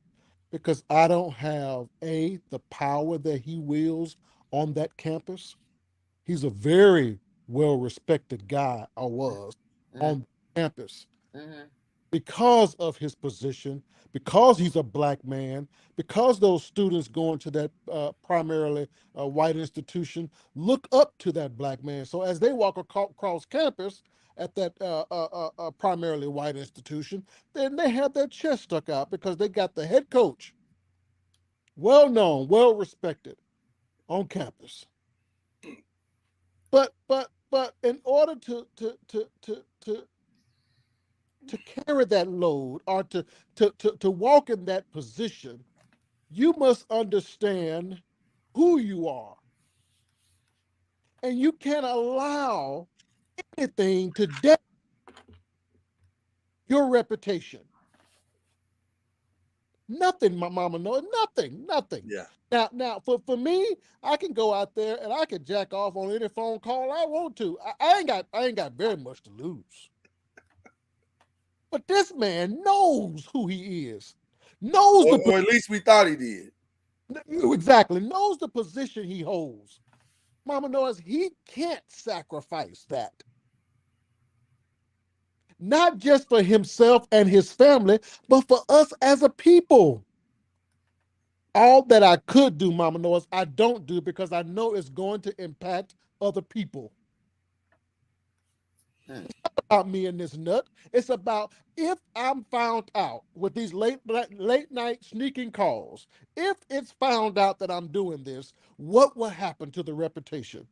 because I don't have the power that he wields on that campus. He's a very well-respected guy, or was, on campus. Because of his position, because he's a black man, because those students going to that primarily white institution look up to that black man. So as they walk across campus at that primarily white institution, then they have their chest stuck out because they got the head coach, well-known, well-respected, on campus. But in order to carry that load or to walk in that position, you must understand who you are. And you can't allow anything to damage your reputation. Nothing, my mama knows, nothing. Yeah. Now for me, I can go out there and I can jack off on any phone call I want to. I ain't got very much to lose. But this man knows who he is. Or at least we thought he did. Exactly. Knows the position he holds. Mama knows he can't sacrifice that. Not just for himself and his family, but for us as a people. All that I could do, Mama knows, I don't do because I know it's going to impact other people. about me and this nut. It's about if I'm found out with these late night sneaking calls, if it's found out that I'm doing this, what will happen to the reputation?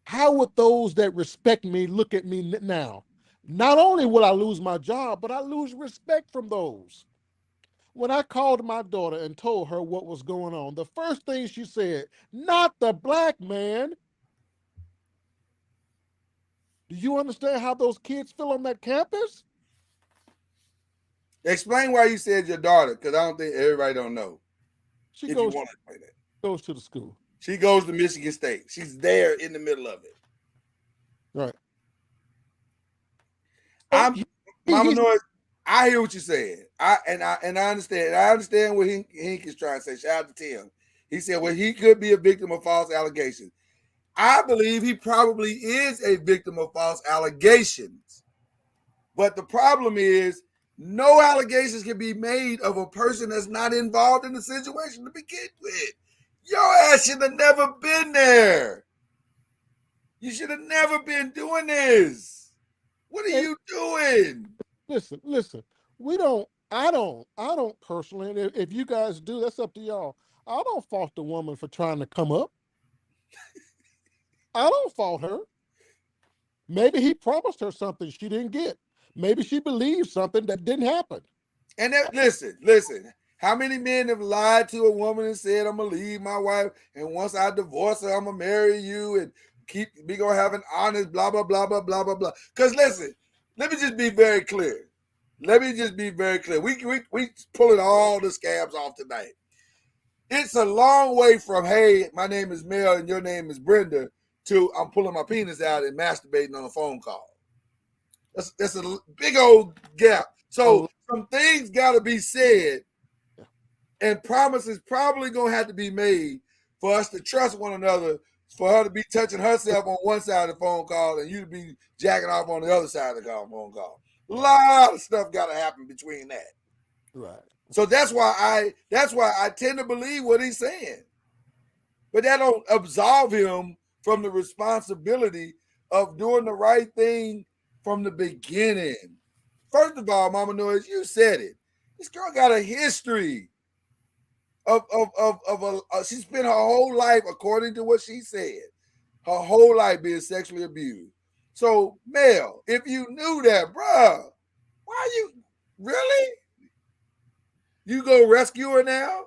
How would those that respect me look at me now? Not only will I lose my job, but I lose respect from those. When I called my daughter and told her what was going on, the first thing she said, not the black man. Do you understand how those kids feel on that campus? Explain why you said your daughter, because I don't think everybody don't know. She if goes, you want to explain that. Goes to the school. She goes to Michigan State. She's there in the middle of it. Right. Mama Noise, I hear what you're saying. I understand. I understand what Hink is trying to say. Shout out to Tim. He said, well, he could be a victim of false allegations. I believe he probably is a victim of false allegations. But the problem is, no allegations can be made of a person that's not involved in the situation to begin with. Your ass should have never been there. You should have never been doing this. What are you doing? Listen. I don't personally, and if you guys do, that's up to y'all. I don't fault the woman for trying to come up. I don't fault her. Maybe he promised her something she didn't get. Maybe she believed something that didn't happen. And that, listen. How many men have lied to a woman and said, I'm going to leave my wife, and once I divorce her, I'm going to marry you, and we going to have an honest blah, blah, blah, blah, blah, blah, blah. Because listen, let me just be very clear. We pulling all the scabs off tonight. It's a long way from, hey, my name is Mel and your name is Brenda, to I'm pulling my penis out and masturbating on a phone call. That's a big old gap. So some things got to be said, and promises probably going to have to be made for us to trust one another, for her to be touching herself on one side of the phone call and you to be jacking off on the other side of the phone call. A lot of stuff got to happen between that. Right. So that's why I tend to believe what he's saying. But that don't absolve him from the responsibility of doing the right thing from the beginning. First of all, Mama Noise, you said it. This girl got a history of she spent her whole life, according to what she said, her whole life being sexually abused. So, Mel, if you knew that, bruh, why you really? You go rescue her now?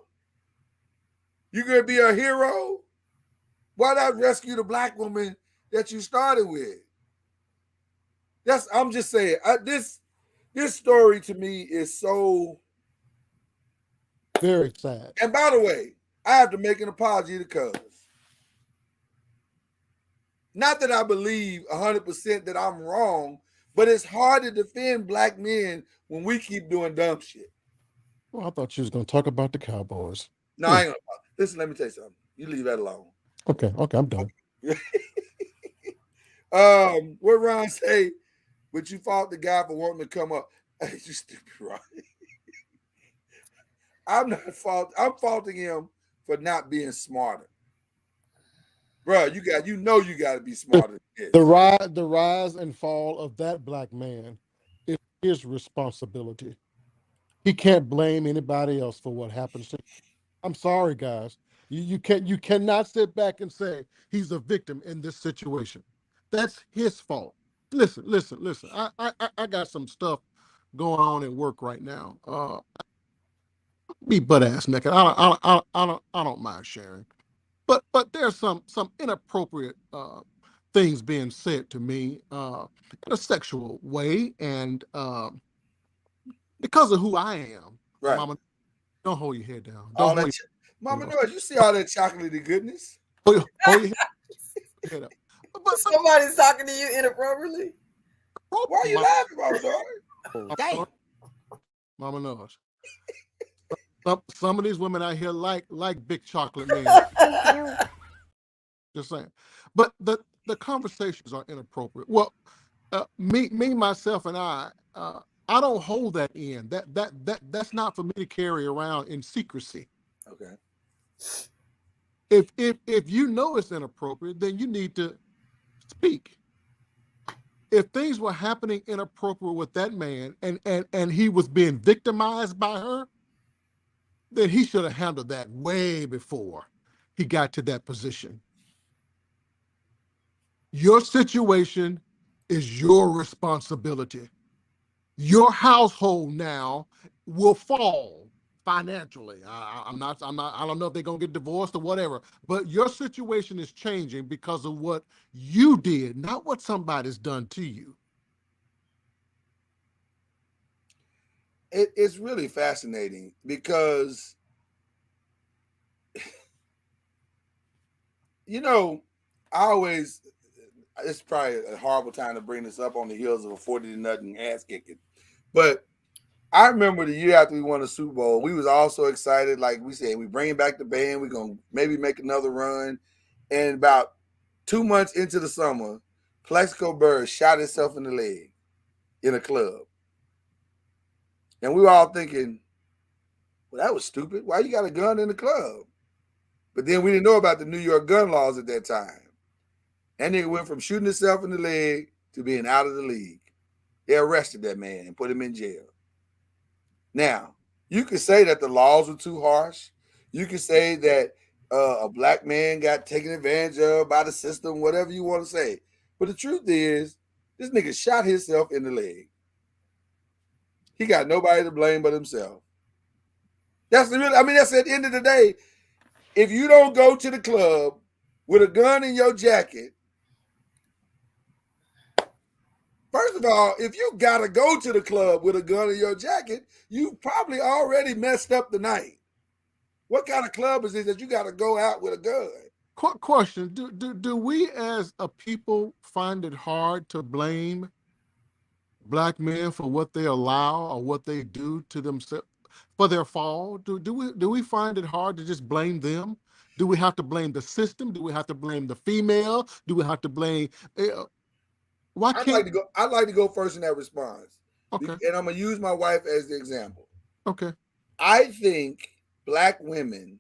You gonna be a hero? Why not rescue the black woman that you started with? I'm just saying, this story to me is so very sad. And by the way, I have to make an apology to Cuz. Not that I believe 100% that I'm wrong, but it's hard to defend black men when we keep doing dumb shit. Well, I thought you was going to talk about the Cowboys. No, I ain't gonna. Listen, let me tell you something. You leave that alone. Okay, I'm done. What Ron say? But you fault the guy for wanting to come up. Hey, you stupid, Ron. I'm faulting him for not being smarter. Bro, you got to be smarter than this. The rise and fall of that black man is his responsibility. He can't blame anybody else for what happens to him. I'm sorry, guys. You cannot sit back and say he's a victim in this situation. That's his fault. Listen. I got some stuff going on at work right now. Be butt ass naked. I don't mind sharing, but there's some inappropriate things being said to me in a sexual way, and because of who I am, right? Mama, don't hold your head down. Mama Noise, you see all that chocolatey goodness? Hold your head up. But somebody's talking to you inappropriately. Why are you laughing, Mama Noise? Damn. Mama Noise. Some of these women out here like big chocolate men. Just saying. But the conversations are inappropriate. Well, me, myself, and I don't hold that in. That's not for me to carry around in secrecy. Okay. If you know it's inappropriate, then you need to speak. if things were happening inappropriate with that man and he was being victimized by her, then he should have handled that way before he got to that position. Your situation is your responsibility. Your household now will fall financially. I don't know if they're gonna get divorced or whatever, but your situation is changing because of what you did, not what somebody's done to you. It's really fascinating because, you know, it's probably a horrible time to bring this up on the heels of a 40-0 ass kicking, but I remember the year after we won the Super Bowl, we was all so excited. Like we said, we bringing back the band. We're going to maybe make another run. And about 2 months into the summer, Plexico Bird shot himself in the leg in a club. And we were all thinking, well, that was stupid. Why you got a gun in the club? But then we didn't know about the New York gun laws at that time. That nigga went from shooting himself in the leg to being out of the league. They arrested that man and put him in jail. Now, you could say that the laws were too harsh. You could say that a black man got taken advantage of by the system, whatever you want to say. But the truth is, this nigga shot himself in the leg. He got nobody to blame but himself. That's at the end of the day, if you don't go to the club with a gun in your jacket, first of all, if you gotta go to the club with a gun in your jacket, you probably already messed up the night. What kind of club is this that you gotta go out with a gun? Question: Do we as a people find it hard to blame black men for what they allow or what they do to themselves for their fall? Do we find it hard to just blame them? Do we have to blame the system? Do we have to blame the female? Do we have to blame? Why I'd can't? like to go first in that response. Okay. And I'm gonna use my wife as the example. Okay. I think black women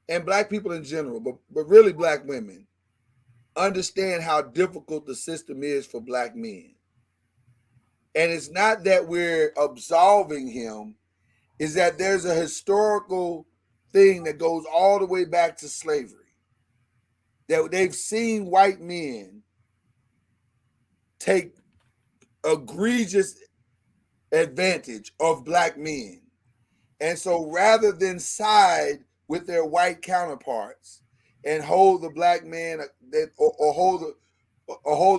and black people in general, but really black women, understand how difficult the system is for black men. And it's not that we're absolving him, is that there's a historical thing that goes all the way back to slavery. That they've seen white men take egregious advantage of black men. And so rather than side with their white counterparts and hold the black man or hold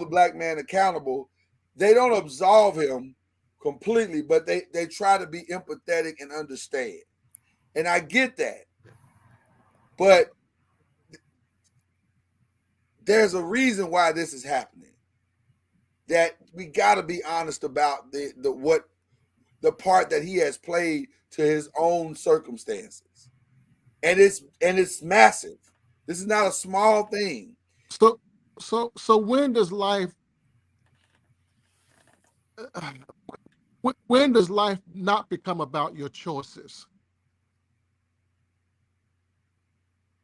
the black man accountable, they don't absolve him completely, but they try to be empathetic and understand. And I get that. But there's a reason why this is happening. That we got to be honest about the part that he has played to his own circumstances. And it's massive. This is not a small thing. So when does life not become about your choices?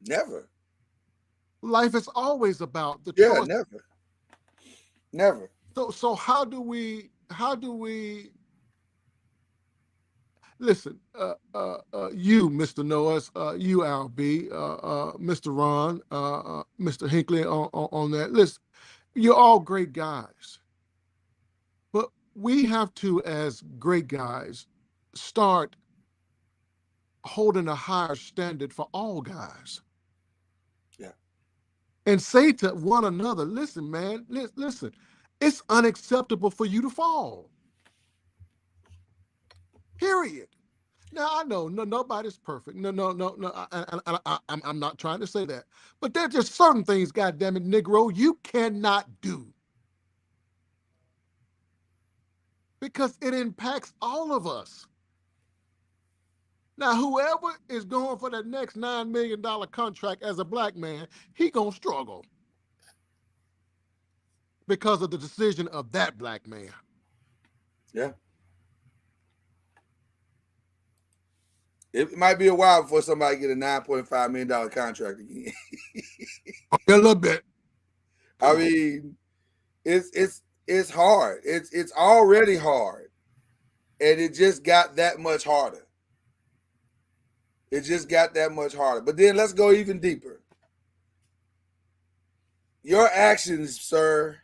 Never. Life is always about the choice. Never. So how do we listen? You, Mr. Noise, you, LB, Mr. Ron, Mr. Hinckley, on that. Listen, you're all great guys, but we have to, as great guys, start holding a higher standard for all guys. Yeah. And say to one another, listen, man, listen, it's unacceptable for you to fall. Period. Now, I know nobody's perfect. No. I'm not trying to say that. But there's just certain things, goddammit, Negro, you cannot do. Because it impacts all of us. Now, whoever is going for that next $9 million contract as a black man, he gonna struggle because of the decision of that black man. Yeah. It might be a while before somebody get a $9.5 million contract again. A little bit. I mean, It's hard. It's already hard, and it just got that much harder. It just got that much harder. But then let's go even deeper. Your actions, sir,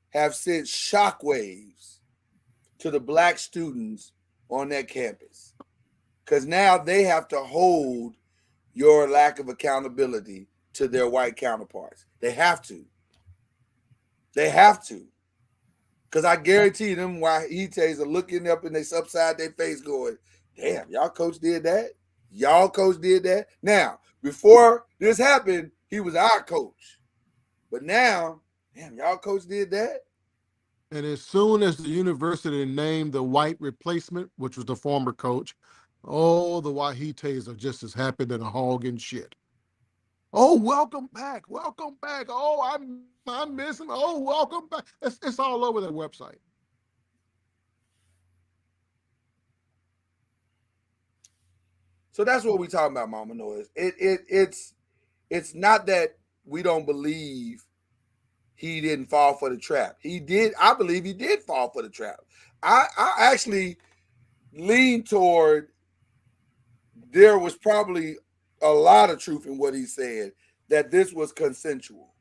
have sent shockwaves to the black students on that campus, because now they have to hold your lack of accountability to their white counterparts. They have to. They have to. Because I guarantee them why ETAs are looking up and they upside their face going, damn, y'all coach did that? Y'all coach did that? Now, before this happened, he was our coach. But now, damn, y'all coach did that? And as soon as the university named the white replacement, which was the former coach, oh, the Wahites are just as happy than a hog in shit. Oh, welcome back. Welcome back. Oh, I'm missing. Oh, welcome back. It's all over their website. So that's what we're talking about, Mama Noise. It's not that we don't believe he didn't fall for the trap. He did. I believe he did fall for the trap. I actually lean toward there was probably a lot of truth in what he said, that this was consensual.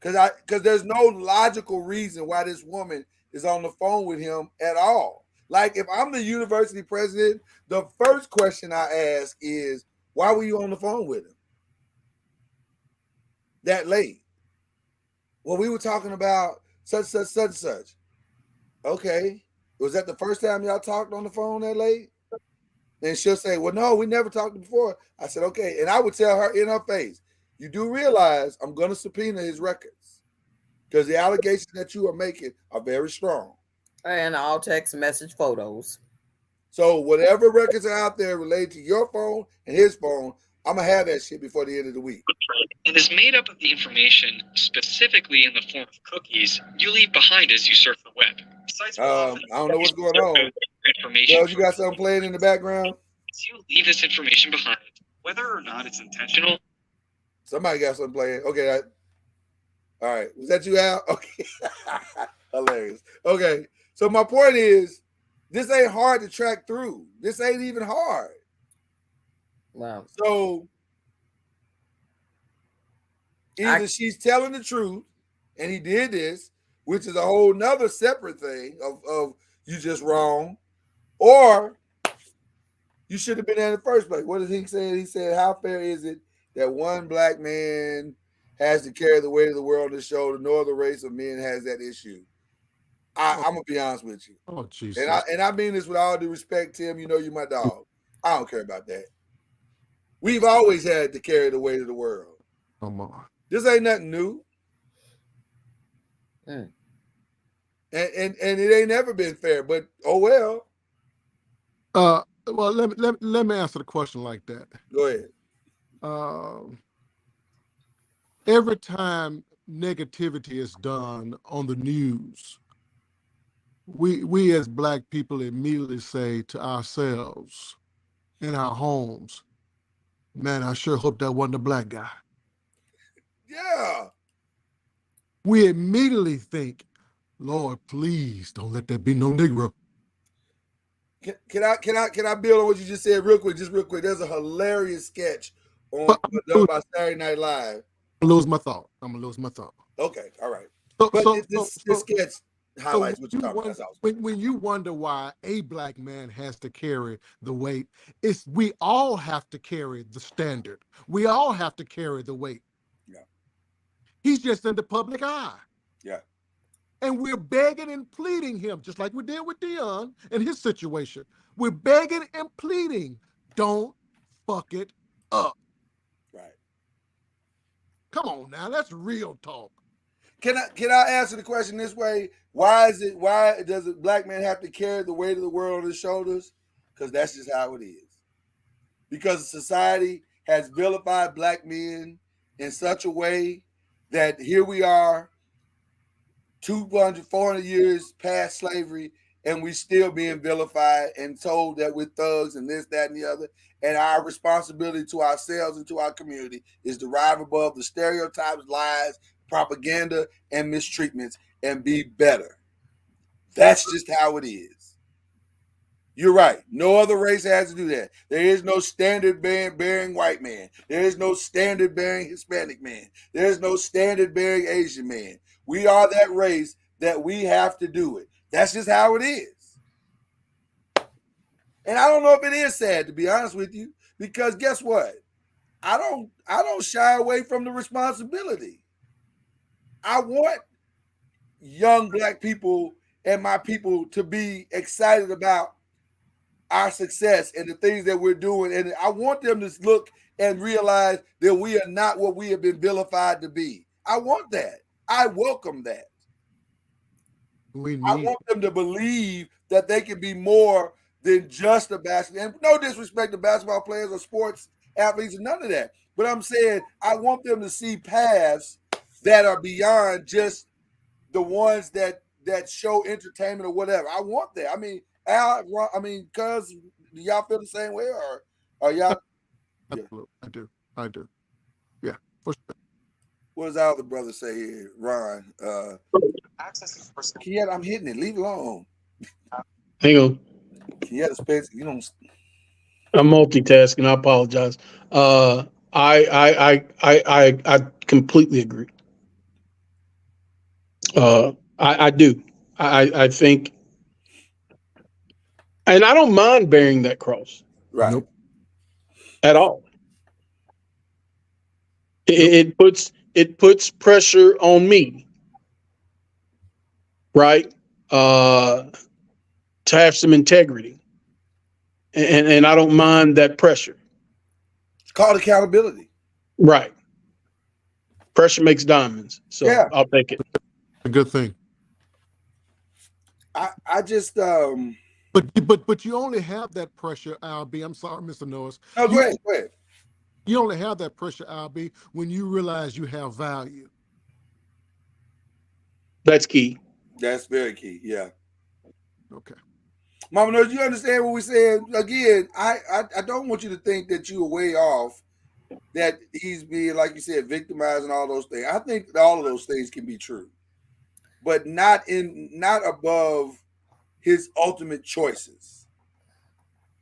Because there's no logical reason why this woman is on the phone with him at all. Like, if I'm the university president, the first question I ask is, why were you on the phone with him that late? Well, we were talking about such. Okay. Was that the first time y'all talked on the phone that late? And she'll say, well, no, we never talked before. I said, okay. And I would tell her in her face, you do realize I'm going to subpoena his records, because the allegations that you are making are very strong. And all text message photos. So whatever records are out there related to your phone and his phone, I'm going to have that shit before the end of the week. And is made up of the information, specifically in the form of cookies, you leave behind as you surf the web. I don't know what's going on. Yo, you got something playing in the background? You leave this information behind, whether or not it's intentional. Somebody got something playing. Okay. All right. Was that you, Al? Okay. Hilarious. Okay. So my point is, this ain't hard to track through. This ain't even hard. Wow. So either she's telling the truth and he did this, which is a whole nother separate thing of you just wrong, or you should have been there in the first place. What did he say? He said, how fair is it that one black man has to carry the weight of the world on his shoulder? No other race of men has that issue. I'm going to be honest with you. Oh, Jesus. And I mean this with all due respect, Tim. You know you're my dog. I don't care about that. We've always had to carry the weight of the world. Come on. This ain't nothing new. Mm. And it ain't never been fair, but oh well. Well, let me answer the question like that. Go ahead. Every time negativity is done on the news, we as black people immediately say to ourselves in our homes, man, I sure hope that wasn't a black guy. Yeah. We immediately think, Lord, please don't let that be no Negro. Can I build on what you just said real quick? Just real quick. There's a hilarious sketch done by Saturday Night Live. I'm gonna lose my thought. Okay, all right. But this sketch highlights what you're talking about. When you wonder why a black man has to carry the weight, it's we all have to carry the standard. We all have to carry the weight. Yeah. He's just in the public eye. Yeah. And we're begging and pleading him, just like we did with Dion and his situation. We're begging and pleading, don't fuck it up. Right. Come on now, that's real talk. Can I answer the question this way? Why does a black man have to carry the weight of the world on his shoulders? Because that's just how it is. Because society has vilified black men in such a way that here we are, 200, 400 years past slavery, and we still being vilified and told that we're thugs and this, that, and the other. And our responsibility to ourselves and to our community is to rise above the stereotypes, lies, propaganda and mistreatments and be better. That's just how it is. You're right. No other race has to do that. There is no standard bearing white man. There is no standard bearing Hispanic man. There is no standard bearing Asian man. We are that race that we have to do it. That's just how it is. And I don't know if it is sad, to be honest with you, because guess what? I don't shy away from the responsibility. I want young Black people and my people to be excited about our success and the things that we're doing. And I want them to look and realize that we are not what we have been vilified to be. I want that. I welcome that. I want them to believe that they can be more than just a basketball. And no disrespect to basketball players or sports athletes or none of that. But I'm saying I want them to see paths that are beyond just the ones that show entertainment or whatever. I want that. I mean, Al, cuz, do y'all feel the same way, or are y'all? Absolutely. I do. Yeah. For sure. What does our other brother say here, Ron? Kieta, I'm hitting it. Leave it alone. Hang on. Kieta space. You don't. I'm multitasking. I apologize. I completely agree. I do. I think. And I don't mind bearing that cross. Right. Nope. At all. It puts pressure on me. Right? To have some integrity. And I don't mind that pressure. It's called accountability. Right. Pressure makes diamonds. So yeah. I'll take it. A good thing. I just But you only have that pressure, Albie. I'm sorry, Mr. Noise. No, go ahead. You only have that pressure, Albie, when you realize you have value. That's key. That's very key. Yeah. Okay. Mama Noise, you understand what we said? Again, I don't want you to think that you are way off, that he's being, like you said, victimized and all those things. I think all of those things can be true, but not above his ultimate choices.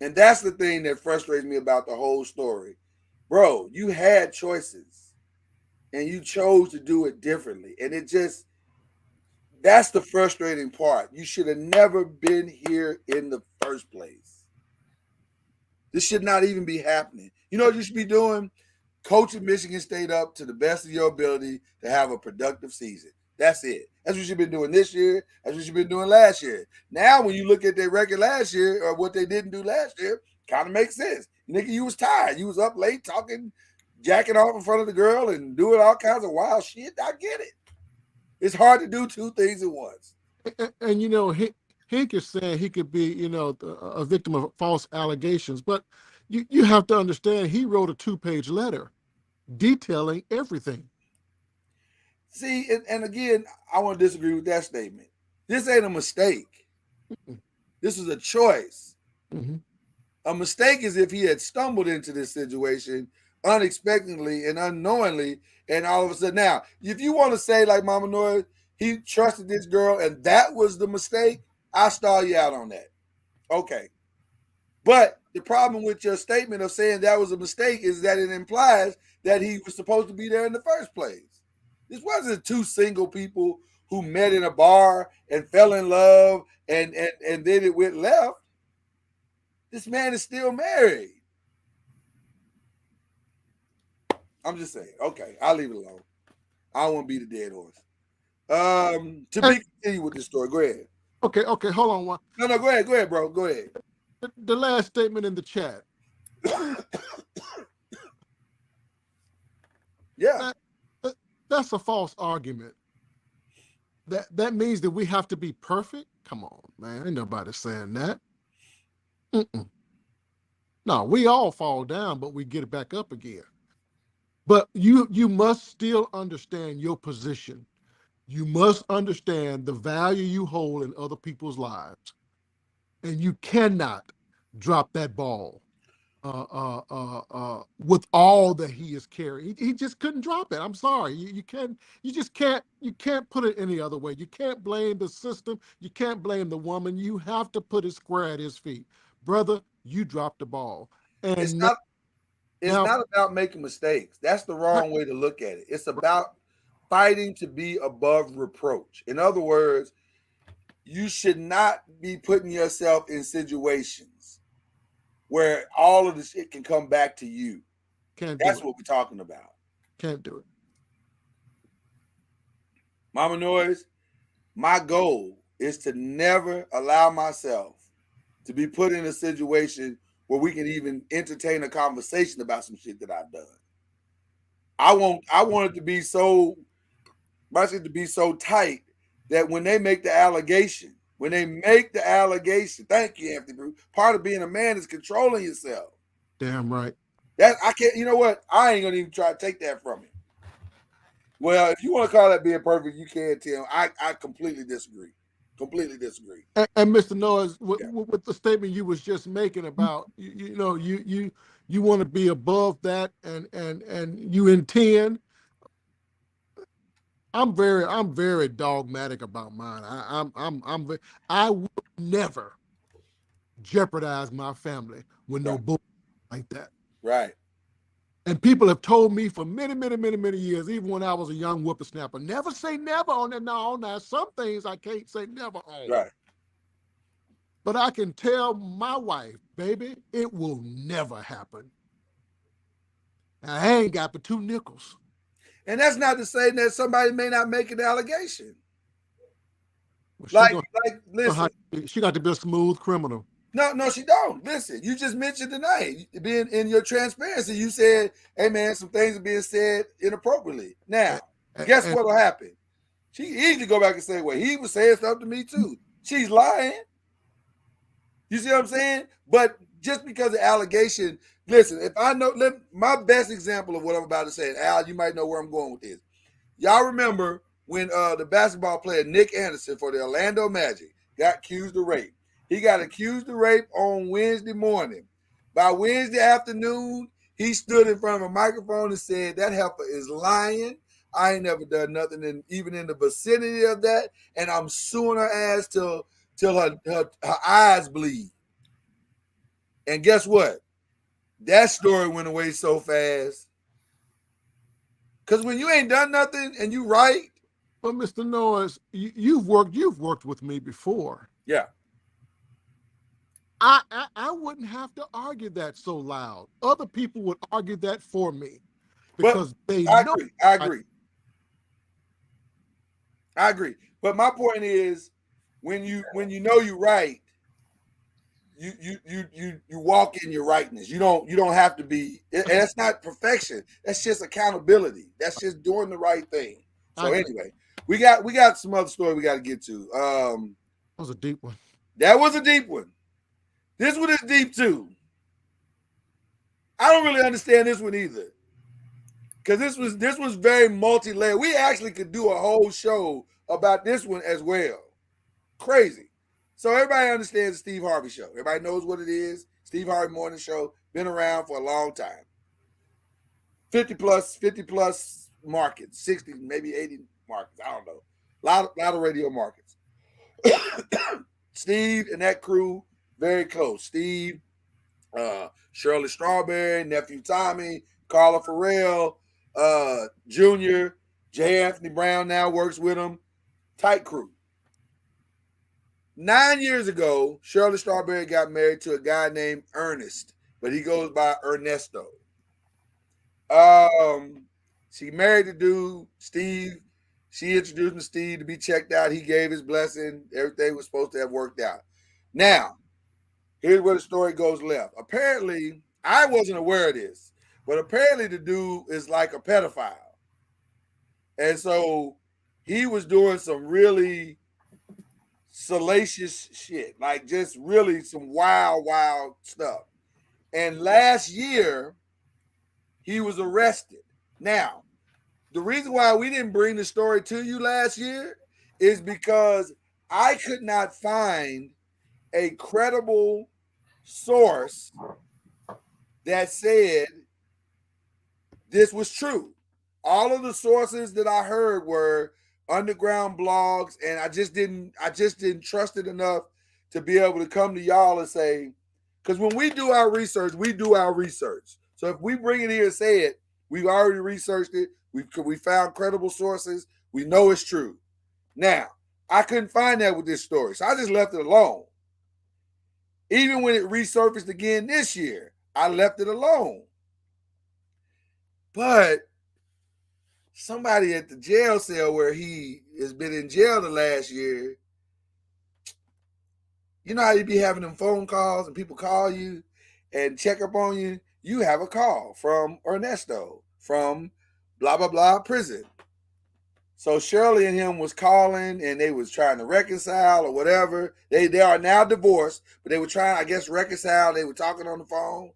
And that's the thing that frustrates me about the whole story. Bro, you had choices and you chose to do it differently. And that's the frustrating part. You should have never been here in the first place. This should not even be happening. You know what you should be doing? Coaching Michigan State up to the best of your ability to have a productive season. That's it. That's what you've been doing this year. That's what you've been doing last year. Now, when you look at their record last year or what they didn't do last year, kind of makes sense. Nigga, you was tired. You was up late talking, jacking off in front of the girl and doing all kinds of wild shit. I get it. It's hard to do two things at once. And you know, Hank is saying he could be, you know, a victim of false allegations. But you have to understand, he wrote a 2-page letter detailing everything. See, and again, I want to disagree with that statement. This ain't a mistake. This is a choice. Mm-hmm. A mistake is if he had stumbled into this situation unexpectedly and unknowingly, and all of a sudden. Now, if you want to say, like Mama Noise, he trusted this girl and that was the mistake, I'll stall you out on that. Okay. But the problem with your statement of saying that was a mistake is that it implies that he was supposed to be there in the first place. This wasn't two single people who met in a bar and fell in love and then it went left. This man is still married. I'm just saying. Okay, I'll leave it alone. I don't want to be the dead horse. To be continued with this story. Go ahead. Okay, hold on one. No, go ahead, bro. Go ahead. The last statement in the chat. Yeah. That's a false argument. That means that we have to be perfect? Come on, man. Ain't nobody saying that. No, we all fall down, but we get it back up again. But you must still understand your position. You must understand the value you hold in other people's lives. And you cannot drop that ball. with all that he is carrying. He just couldn't drop it. I'm sorry. You can't put it any other way. You can't blame the system. You can't blame the woman. You have to put it square at his feet. Brother, you dropped the ball. It's And not now, about making mistakes. That's the wrong way to look at it. It's about fighting to be above reproach. In other words, you should not be putting yourself in situations where all of the shit can come back to you. That's what we're talking about. Can't do it. Mama Noise, my goal is to never allow myself to be put in a situation where we can even entertain a conversation about some shit that I've done. I want it to be so tight that when they make the allegation, thank you, Anthony Bruce. Part of being a man is controlling yourself. Damn right. That I can't, you know what? I ain't gonna even try to take that from him. Well, if you want to call that being perfect, you can, Tim. I completely disagree. And Mr. Noise, with the statement you was just making about you want to be above that and you intend. I'm very dogmatic about mine. I would never jeopardize my family with no bull like that. Right. And people have told me for many years, even when I was a young whippersnapper, never say never on that. Now some things I can't say never on. Right. But I can tell my wife, baby, it will never happen. And I ain't got but 2 nickels. And that's not to say that somebody may not make an allegation. Well, listen. She got to be a smooth criminal. No, she don't. Listen, you just mentioned tonight, being in your transparency, you said, hey, man, some things are being said inappropriately. Now, guess what will happen? She easily go back and say, well, he was saying stuff to me too. She's lying. You see what I'm saying? But just because the allegation, listen, if I know, my best example of what I'm about to say, and Al, you might know where I'm going with this. Y'all remember when the basketball player Nick Anderson for the Orlando Magic got accused of rape. He got accused of rape on Wednesday morning. By Wednesday afternoon, he stood in front of a microphone and said, that heifer is lying. I ain't never done nothing even in the vicinity of that. And I'm suing her ass till her eyes bleed. And guess what? That story went away so fast. Because when you ain't done nothing and you right. But Mr. Noise, you've worked with me before. Yeah. I wouldn't have to argue that so loud. Other people would argue that for me because they know. I agree. But my point is, when you know you're right, you walk in your rightness. You don't have to be. And that's not perfection. That's just accountability. That's just doing the right thing. So anyway, we got some other story we got to get to. That was a deep one. That was a deep one. This one is deep too. I don't really understand this one either. Because this was very multi-layered. We actually could do a whole show about this one as well. Crazy. So everybody understands the Steve Harvey Show. Everybody knows what it is. Steve Harvey Morning Show. Been around for a long time. 50 plus markets. 60, maybe 80 markets. I don't know. Lot of radio markets. Steve and that crew, very close. Steve, Shirley Strawberry, nephew Tommy, Carla Farrell, Junior, J. Anthony Brown now works with him. Tight crew. 9 years ago, Shirley Strawberry got married to a guy named Ernest, but he goes by Ernesto. She married the dude, Steve. She introduced him to Steve to be checked out. He gave his blessing. Everything was supposed to have worked out. Now, here's where the story goes left. Apparently, I wasn't aware of this, but apparently the dude is like a pedophile. And so he was doing some really salacious shit, like just really some wild stuff. And last year, he was arrested. Now, the reason why we didn't bring the story to you last year is because I could not find a credible source that said this was true. All of the sources that I heard were underground blogs, and I just didn't trust it enough to be able to come to y'all and say, because when we do our research, we do our research. So if we bring it here and say it, we've already researched it. We found credible sources. We know it's true. Now, I couldn't find that with this story, so I just left it alone. Even when it resurfaced again this year, I left it alone. But somebody at the jail cell where he has been in jail the last year, you know how you be having them phone calls and people call you and check up on you? You have a call from Ernesto from blah, blah, blah prison. So Shirley and him was calling and they was trying to reconcile or whatever. They are now divorced, but they were trying, I guess, reconcile. They were talking on the phone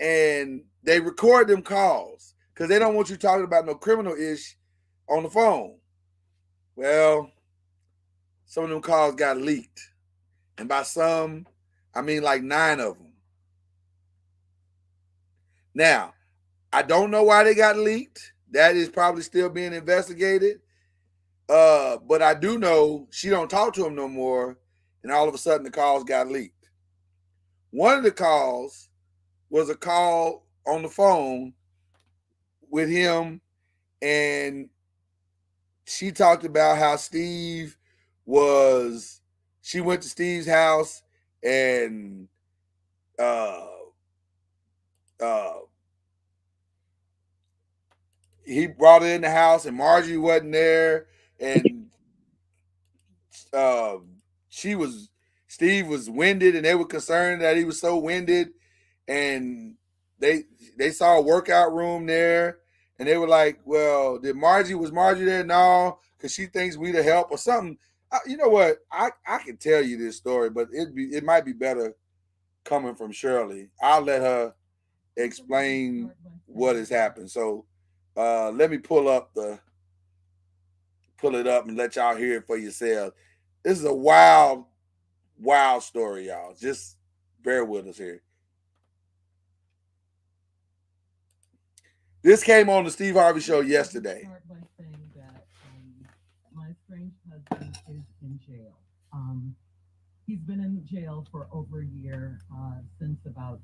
and they record them calls because they don't want you talking about no criminal ish on the phone. Well, some of them calls got leaked. And by some, I mean like 9 of them. Now, I don't know why they got leaked. That is probably still being investigated. But I do know she don't talk to him no more. And all of a sudden the calls got leaked. One of the calls was a call on the phone with him. And she talked about how she went to Steve's house and he brought her in the house and Marjorie wasn't there. And Steve was winded and they were concerned that he was so winded. And they saw a workout room there and they were like, well, was Marjorie there? No, because she thinks we to help or something. You know what? I can tell you this story, but it might be better coming from Shirley. I'll let her explain what has happened. So let me pull it up and let y'all hear it for yourselves. This is a wild, wild story, y'all. Just bear with us here. This came on the Steve Harvey Show yesterday. Start by saying that my estranged husband is in jail. He's been in jail for over a year since about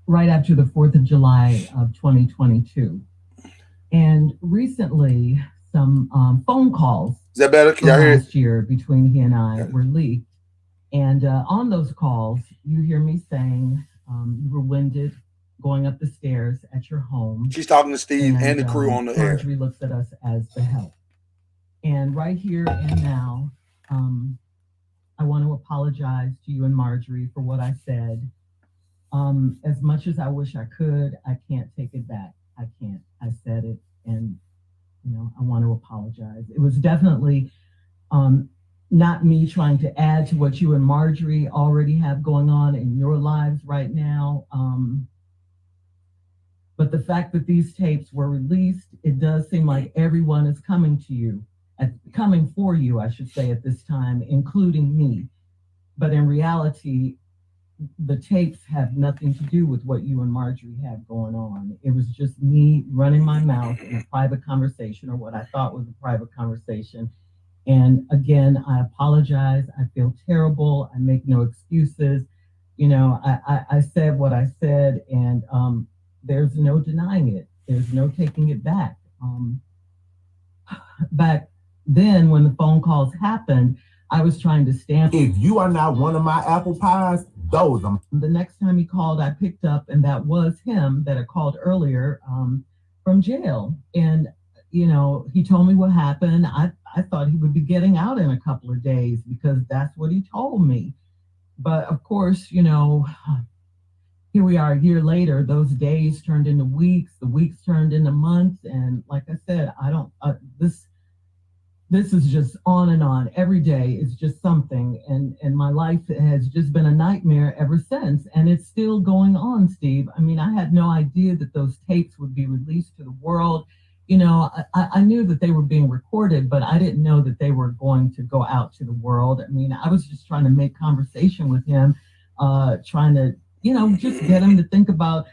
right after the 4th of July of 2022. And recently, some phone calls is that better? Can y'all hear last year between he and I were leaked. And on those calls, you hear me saying you were winded going up the stairs at your home. She's talking to Steve and the crew on the air. Marjorie looks at us as the help. And right here and now, I want to apologize to you and Marjorie for what I said. As much as I wish I could, I can't take it back. I can't. I said it, and I want to apologize. It was definitely not me trying to add to what you and Marjorie already have going on in your lives right now. But the fact that these tapes were released, it does seem like everyone is coming for you, I should say, at this time, including me. But in reality, the tapes have nothing to do with what you and Marjorie have going on. It was just me running my mouth in a private conversation, or what I thought was a private conversation. And again, I apologize. I feel terrible. I make no excuses. I said what I said, and there's no denying it. There's no taking it back. Back then, when the phone calls happened, I was trying to stand. If you are not one of my apple pies, those are. The next time he called, I picked up, and that was him that I called earlier from jail. And, he told me what happened. I thought he would be getting out in a couple of days because that's what he told me. But of course, here we are a year later, those days turned into weeks, the weeks turned into months. And like I said, this is just on and on. Every day is just something. And my life has just been a nightmare ever since. And it's still going on, Steve. I mean, I had no idea that those tapes would be released to the world. I knew that they were being recorded, but I didn't know that they were going to go out to the world. I mean, I was just trying to make conversation with him, trying to just get him to think about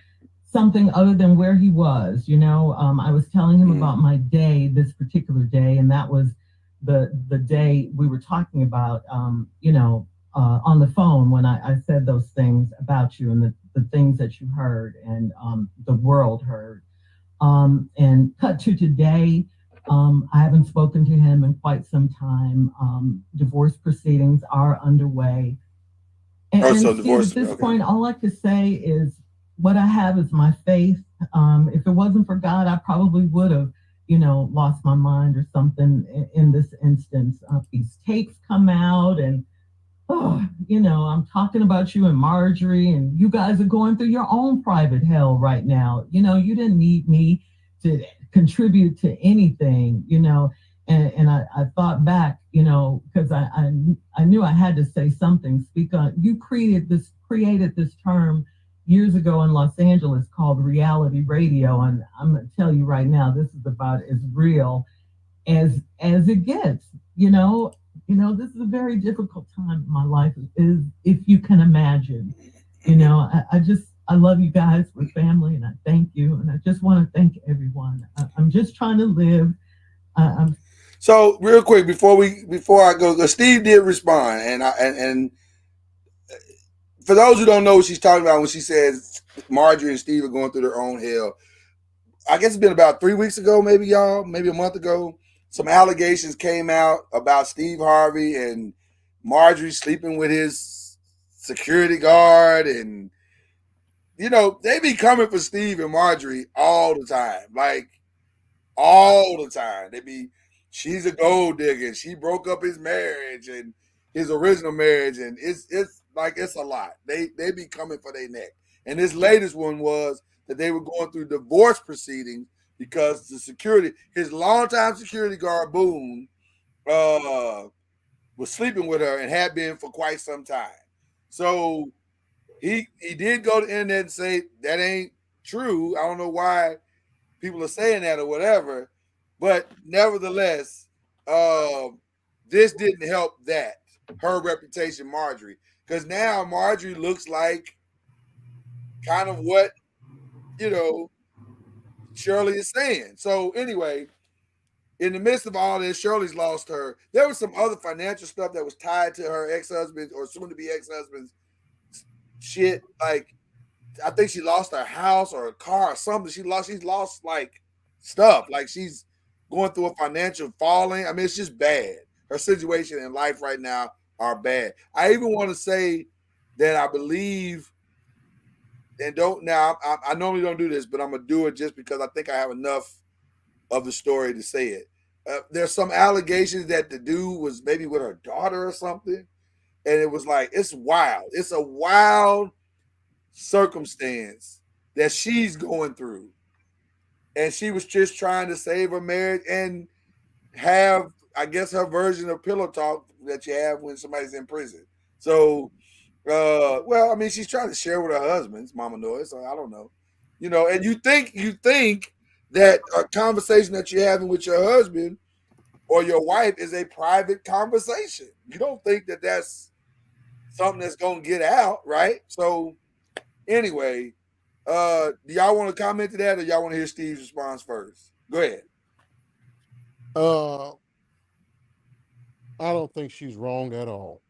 something other than where he was. I was telling him about my day, this particular day, and that was the day we were talking about, on the phone when I said those things about you and the things that you heard and the world heard. And cut to today, I haven't spoken to him in quite some time. Divorce proceedings are underway. And Steve, at this point, all I could say is what I have is my faith. If it wasn't for God, I probably would have, lost my mind or something in this instance. These tapes come out and, I'm talking about you and Marjorie, and you guys are going through your own private hell right now. You didn't need me to contribute to anything, and I thought back, because I knew I had to say something, speak on. You created this term years ago in Los Angeles called reality radio, and I'm gonna tell you right now, this is about as real as it gets. This is a very difficult time in my life, is if you can imagine. I love you guys. We're family, and I thank you, and I just want to thank everyone. I'm just trying to live. So real quick before I go, Steve did respond, and for those who don't know what she's talking about when she says Marjorie and Steve are going through their own hell, I guess it's been about 3 weeks ago, maybe a month ago. Some allegations came out about Steve Harvey and Marjorie sleeping with his security guard, and they be coming for Steve and Marjorie all the time, like all the time. She's a gold digger. She broke up his marriage and his original marriage, and it's like it's a lot. They be coming for their neck. And this latest one was that they were going through divorce proceedings because his longtime security guard Boone, was sleeping with her and had been for quite some time. So he did go to the internet and say that ain't true. I don't know why people are saying that or whatever, but nevertheless, this didn't help her reputation, Marjorie, because now Marjorie looks like kind of what Shirley is saying. So anyway, in the midst of all this, Shirley's lost her. There was some other financial stuff that was tied to her ex-husband or soon-to-be ex-husband's shit. Like, I think she lost her house or a car or something. She's lost like stuff. Like, she's going through a financial falling. I mean, it's just bad. Her situation in life right now are bad. I even want to say that I believe, and I normally don't do this, but I'm gonna do it just because I think I have enough of the story to say it. There's some allegations that the dude was maybe with her daughter or something, and it was like, it's wild. It's a wild circumstance that she's going through, and she was just trying to save her marriage and have, I guess, her version of pillow talk that you have when somebody's in prison. So, well, I mean, she's trying to share with her husband's Mama Noise, so I don't know, and you think that a conversation that you're having with your husband or your wife is a private conversation. You don't think that that's something that's going to get out, right? So anyway, do y'all want to comment to that, or y'all want to hear Steve's response first? Go ahead. I don't think she's wrong at all.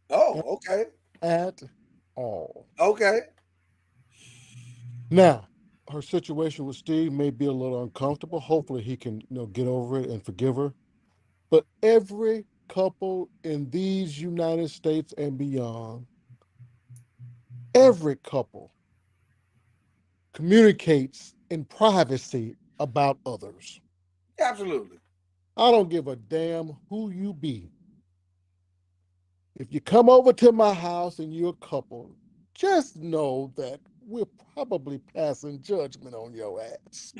Oh, okay. At all. Okay. Now, her situation with Steve may be a little uncomfortable. Hopefully he can, get over it and forgive her. But every couple in these United States and beyond, every couple communicates in privacy about others. Absolutely. I don't give a damn who you be. If you come over to my house and you're a couple, just know that we're probably passing judgment on your ass.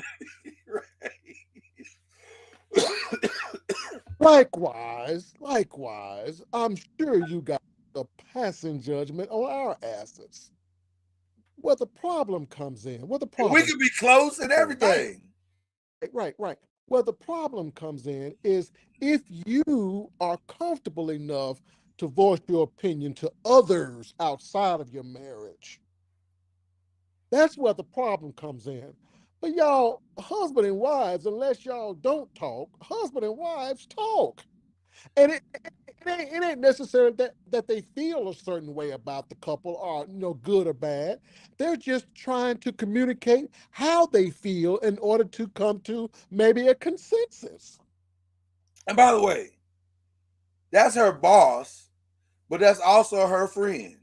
Likewise, I'm sure you got a passing judgment on our asses. Where the problem comes in, we could be close and everything. Right. Where the problem comes in is if you are comfortable enough to voice your opinion to others outside of your marriage. That's where the problem comes in. But y'all, husband and wives, unless y'all don't talk, husband and wives talk. And it ain't necessarily that they feel a certain way about the couple, or good or bad. They're just trying to communicate how they feel in order to come to maybe a consensus. And by the way, that's her boss, but that's also her friend.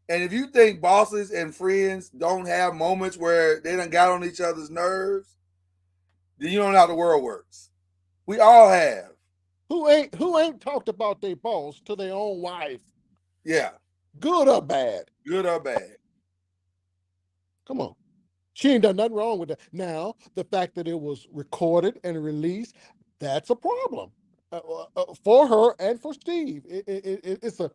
And if you think bosses and friends don't have moments where they done got on each other's nerves, then you don't know how the world works. We all have. Who ain't talked about their boss to their own wife? Yeah. Good or bad? Good or bad. Come on. She ain't done nothing wrong with that. Now, the fact that it was recorded and released, that's a problem for her and for Steve. It's a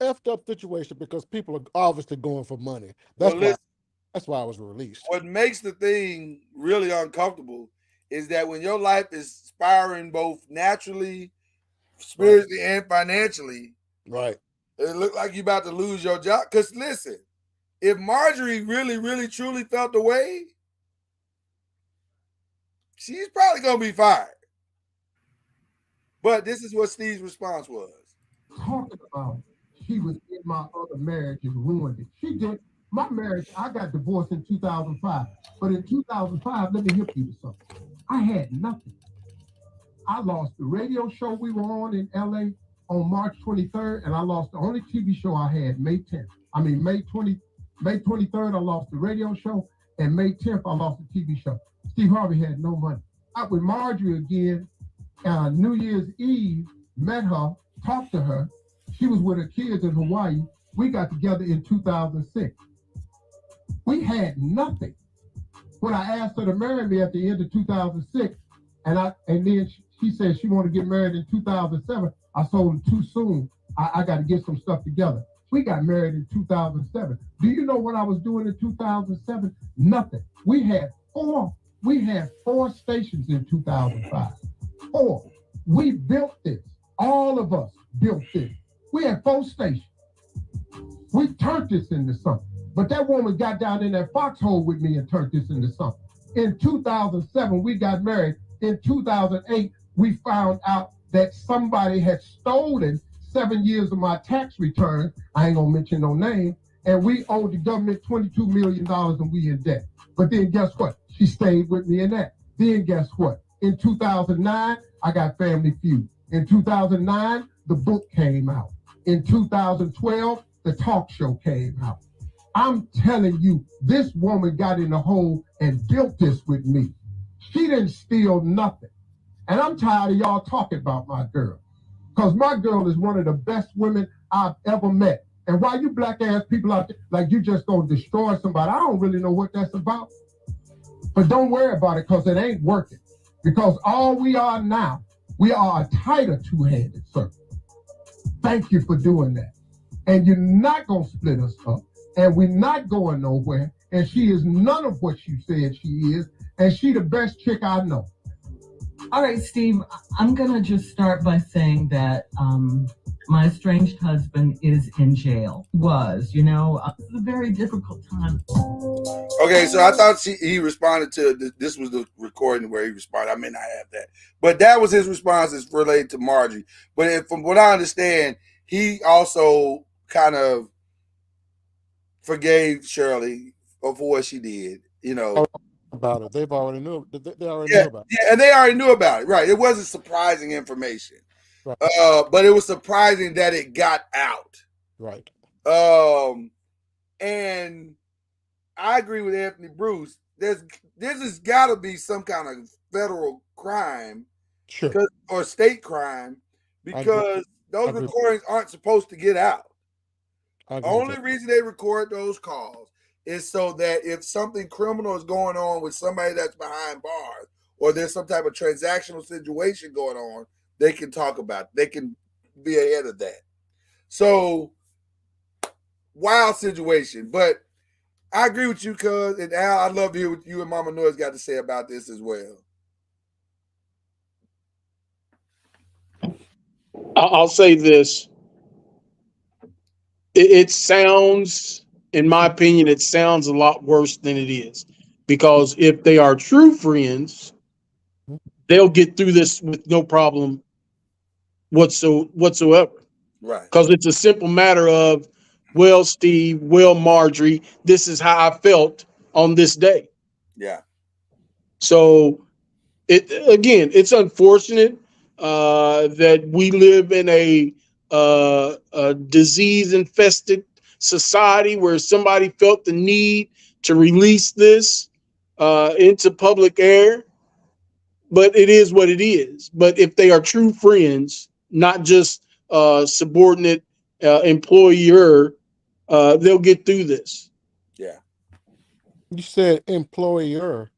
effed up situation because people are obviously going for money. That's why it was released. What makes the thing really uncomfortable is that when your life is spiraling both naturally, spiritually, and financially, right, it looked like you about to lose your job. Because listen, if Marjorie really, really, truly felt the way, she's probably going to be fired. But this is what Steve's response was. Talking about she was in my other marriage and ruined it. She did. My marriage, I got divorced in 2005. But in 2005, let me hip you to something. I had nothing. I lost the radio show we were on in LA on March 23rd, and I lost the only TV show I had May 10th. May 23rd, I lost the radio show, and May 10th, I lost the TV show. Steve Harvey had no money. Out with Marjorie again, New Year's Eve, met her, talked to her. She was with her kids in Hawaii. We got together in 2006. We had nothing. When I asked her to marry me at the end of 2006, and then she said she wanted to get married in 2007, I told her too soon. I got to get some stuff together. We got married in 2007. Do you know what I was doing in 2007? Nothing. We had four stations in 2005. 4. We built this. All of us built this. We had 4 stations. We turned this into something. But that woman got down in that foxhole with me and turned this into something. In 2007, we got married. In 2008, we found out that somebody had stolen 7 years of my tax returns. I ain't gonna mention no name. And we owed the government $22 million and we in debt. But then guess what? She stayed with me in that. Then guess what? In 2009, I got Family Feud. In 2009, the book came out. In 2012, the talk show came out. I'm telling you, this woman got in the hole and built this with me. She didn't steal nothing. And I'm tired of y'all talking about my girl. Because my girl is one of the best women I've ever met. And why you black ass people out there, like you just gonna destroy somebody, I don't really know what that's about. But don't worry about it because it ain't working. Because all we are now, we are a tighter two-handed circle. Thank you for doing that. And you're not gonna split us up. And we're not going nowhere. And she is none of what you said she is. And she the best chick I know. All right, Steve, I'm going to just start by saying that my estranged husband is in jail. It's a very difficult time. Okay, so I thought he responded to, this was the recording where he responded. I may not have that. But that was his response as related to Marjorie. But from what I understand, he also kind of forgave Shirley for what she did, about it. They've already knew. They already knew about it. Yeah, and they already knew about it. Right. It wasn't surprising information. Right. But it was surprising that it got out. Right. And I agree with Anthony Bruce. This has got to be some kind of federal crime, or state crime, because those recordings aren't supposed to get out. The only reason they record those calls is so that if something criminal is going on with somebody that's behind bars, or there's some type of transactional situation going on, they can talk about it. They can be ahead of that. So, wild situation. But I agree with you, cuz, and Al, I'd love to hear what you and Mama Noise got to say about this as well. I'll say this. it sounds, in my opinion, it sounds a lot worse than it is. Because if they are true friends, they'll get through this with no problem whatsoever. Right. Because it's a simple matter of, well, Steve, well, Marjorie, this is how I felt on this day. Yeah. So it's unfortunate that we live in a disease-infested society where somebody felt the need to release this into public air. But it is what it is. But if they are true friends, not just subordinate employer, they'll get through this. Yeah. You said employer.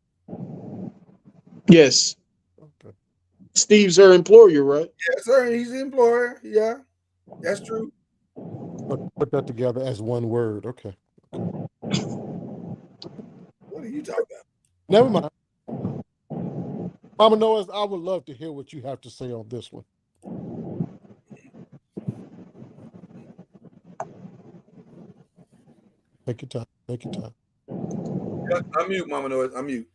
Yes. Okay. Steve's her employer, right? Yes, sir. He's the employer. Yeah, that's true. Put that together as one word. Okay. What are you talking about? Never mind. Mama Noise, I would love to hear what you have to say on this one. Take your time. Take your time. I'm mute, Mama Noise. I'm mute.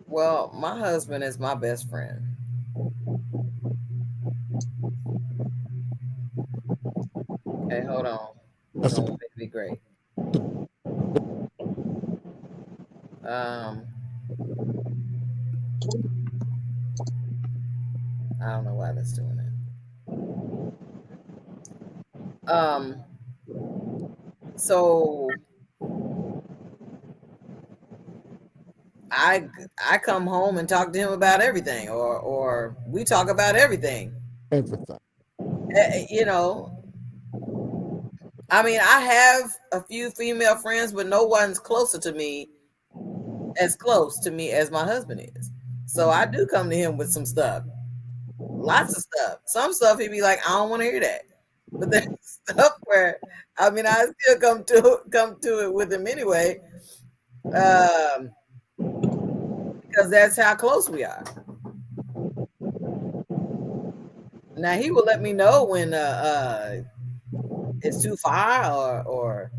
Well, my husband is my best friend. Okay, hold on. That's going to be great. I don't know why that's doing it. So I come home and talk to him about everything, or we talk about everything. Everything. You know, I mean, I have a few female friends, but no one's closer to me, as close to me as my husband is. So I do come to him with some stuff, lots of stuff. Some stuff he'd be like, I don't want to hear that. But there's stuff where, I mean, I still come to it with him anyway, because that's how close we are. Now he will let me know when it's too far or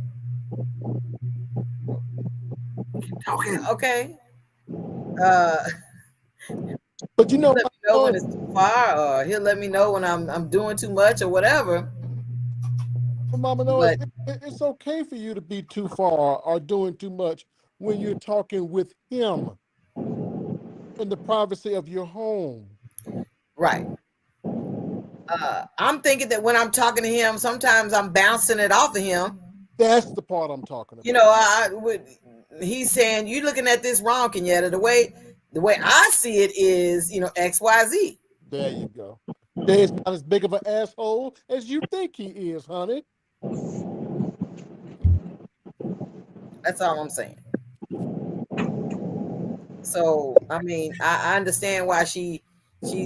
okay. But you know, he'll let me know when it's too far, or he'll let me know when I'm doing too much or whatever. But Mama Noise, it's okay for you to be too far or doing too much when you're talking with him in the privacy of your home. Right. I'm thinking that when I'm talking to him, sometimes I'm bouncing it off of him. That's the part I'm talking about. You know, he's saying, you looking at this wrong, Kenyatta. The way I see it is, you know, XYZ. There you go. Dave's not as big of an asshole as you think he is, honey. That's all I'm saying. So, I mean, I understand why she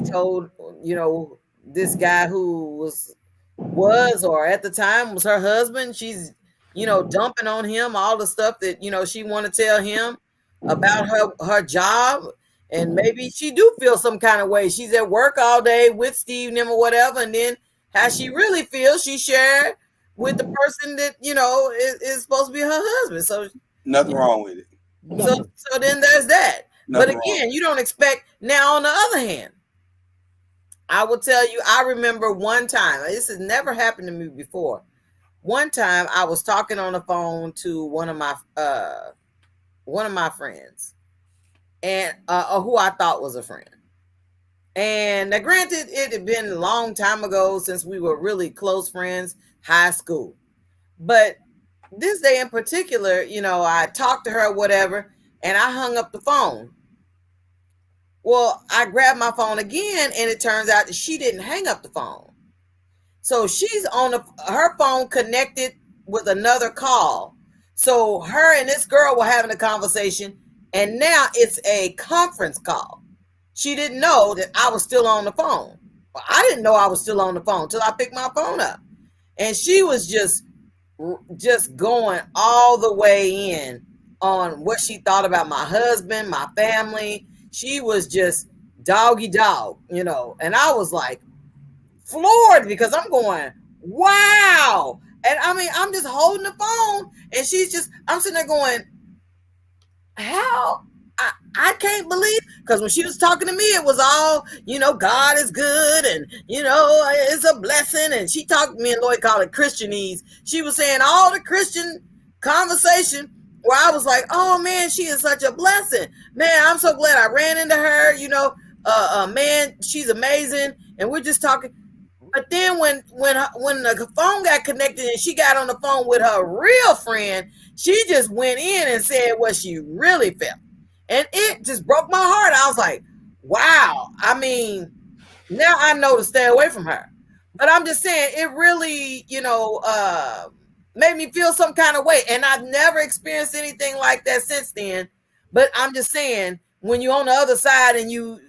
told, you know, this guy who was or at the time was her husband, she's, you know, dumping on him all the stuff that, you know, she want to tell him about her job. And maybe she do feel some kind of way. She's at work all day with Steve and him or whatever. And then how she really feels, she shared with the person that, you know, is supposed to be her husband. So nothing wrong with it. So then there's that. Nothing but again, wrong. You don't expect. Now, on the other hand, I will tell you, I remember one time, this has never happened to me before. One time I was talking on the phone to one of my friends, and who I thought was a friend. And now, granted, it had been a long time ago since we were really close friends, high school. But this day in particular, you know, I talked to her, whatever, and I hung up the phone. Well, I grabbed my phone again, and it turns out that she didn't hang up the phone. So she's on her phone connected with another call. So her and this girl were having a conversation, and now it's a conference call. She didn't know that I was still on the phone. Well, I didn't know I was still on the phone until I picked my phone up. And she was just going all the way in on what she thought about my husband, my family. She was just doggy dog, you know. And I was like floored because I'm going, wow. And I mean, I'm just holding the phone, and I'm sitting there going, how? I can't believe, because when she was talking to me, it was all, God is good, and it's a blessing. And she talked, me and Lloyd call it Christianese. She was saying all the Christian conversation where I was like, oh man, she is such a blessing. Man, I'm so glad I ran into her. Man, she's amazing. And we're just talking. But then when the phone got connected and she got on the phone with her real friend, she just went in and said what she really felt. And it just broke my heart. I was like, wow. I mean, now I know to stay away from her. But I'm just saying, it really, made me feel some kind of way. And I've never experienced anything like that since then. But I'm just saying, when you're on the other side and you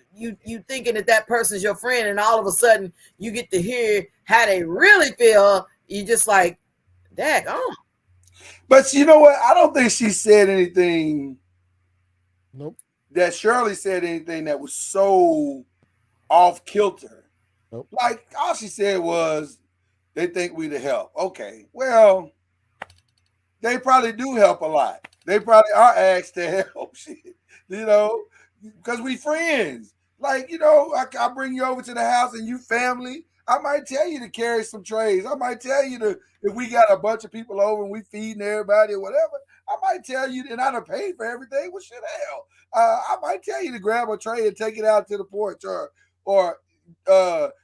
thinking that person's your friend, and all of a sudden you get to hear how they really feel, you just like, daggone. But you know what? I don't think she said anything. Nope. That Shirley said anything that was so off kilter. Nope. Like, all she said was, they think we the help. Okay, well, they probably do help a lot. They probably are asked to help. Shit, because we friends. Like, I bring you over to the house and you family. I might tell you to carry some trays. I might tell you to, if we got a bunch of people over and we feeding everybody or whatever, I might tell you, and I done paid for everything. Well, shit, hell. I might tell you to grab a tray and take it out to the porch, or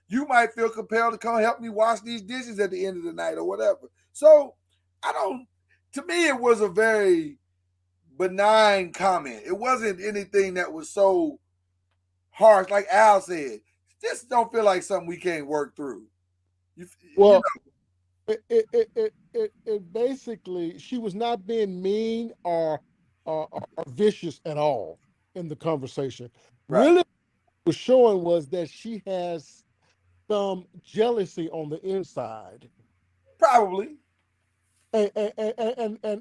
you might feel compelled to come help me wash these dishes at the end of the night or whatever. So to me, it was a very benign comment. It wasn't anything that was so harsh. Like Al said, this don't feel like something we can't work through. It basically, she was not being mean or vicious at all in the conversation. Right. Really, what was showing was that she has some jealousy on the inside. Probably. And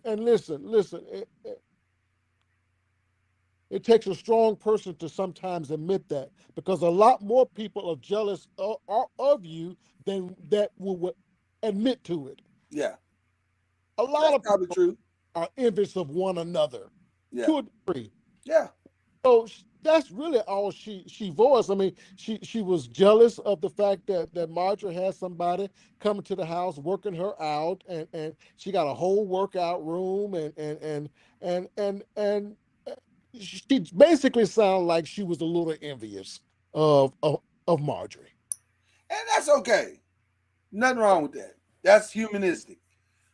listen. It takes a strong person to sometimes admit that, because a lot more people are jealous of you than that will admit to it. Yeah. A lot of probably true. Are envious of one another. Yeah. To a degree. Yeah. So that's really all she voiced. I mean, she was jealous of the fact that Marjorie had somebody coming to the house working her out, and she got a whole workout room, and she basically sounded like she was a little envious of Marjorie. And that's okay. Nothing wrong with that. That's humanistic.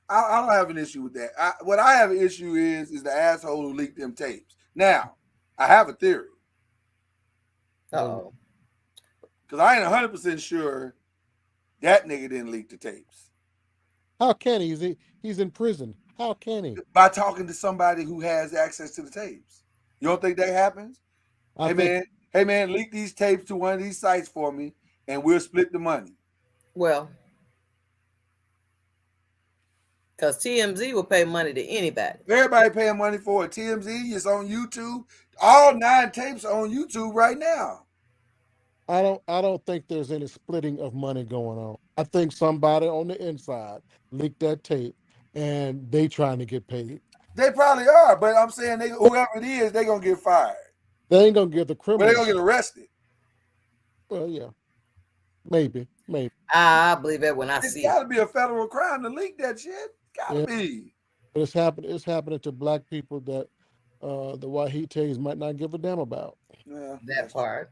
I don't have an issue with that. What I have an issue is the asshole who leaked them tapes. Now, I have a theory. Oh. Because I ain't 100% sure that nigga didn't leak the tapes. How can he? He's in prison. How can he? By talking to somebody who has access to the tapes. You don't think that happens? Hey man, leak these tapes to one of these sites for me, and we'll split the money. Well, because TMZ will pay money to anybody. Everybody paying money for it. TMZ is on YouTube. All 9 tapes are on YouTube right now. I don't think there's any splitting of money going on. I think somebody on the inside leaked that tape, and they trying to get paid. They probably are, but I'm saying whoever it is, they're gonna get fired. They ain't gonna get the criminal. But they're gonna get arrested. Well, yeah. Maybe. I believe it when I see it. It's gotta be a federal crime to leak that shit. Gotta be. But it's happening to black people that the Wahites might not give a damn about. Yeah, that part.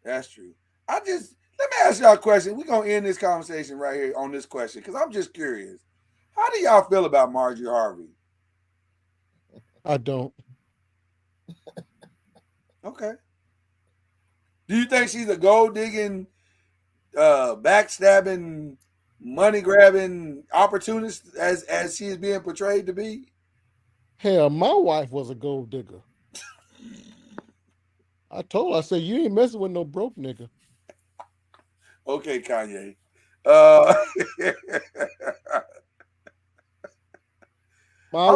That's true. Let me ask y'all a question. We're gonna end this conversation right here on this question, because I'm just curious. How do y'all feel about Marjorie Harvey? I don't. Okay. Do you think she's a gold digging, backstabbing, money grabbing opportunist as she is being portrayed to be? Hell, my wife was a gold digger. I told her, I said, you ain't messing with no broke nigga. Okay, Kanye. My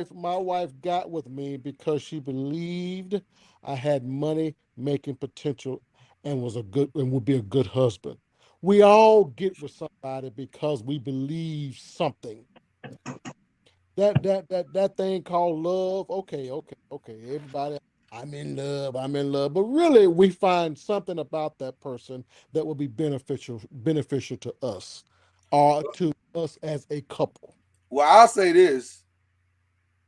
wife got with me because she believed I had money making potential and would be a good husband. we all get with somebody because we believe something. That thing called love. Okay. Everybody, I'm in love. But really, we find something about that person that will be beneficial to us, or to us as a couple. Well, I'll say this,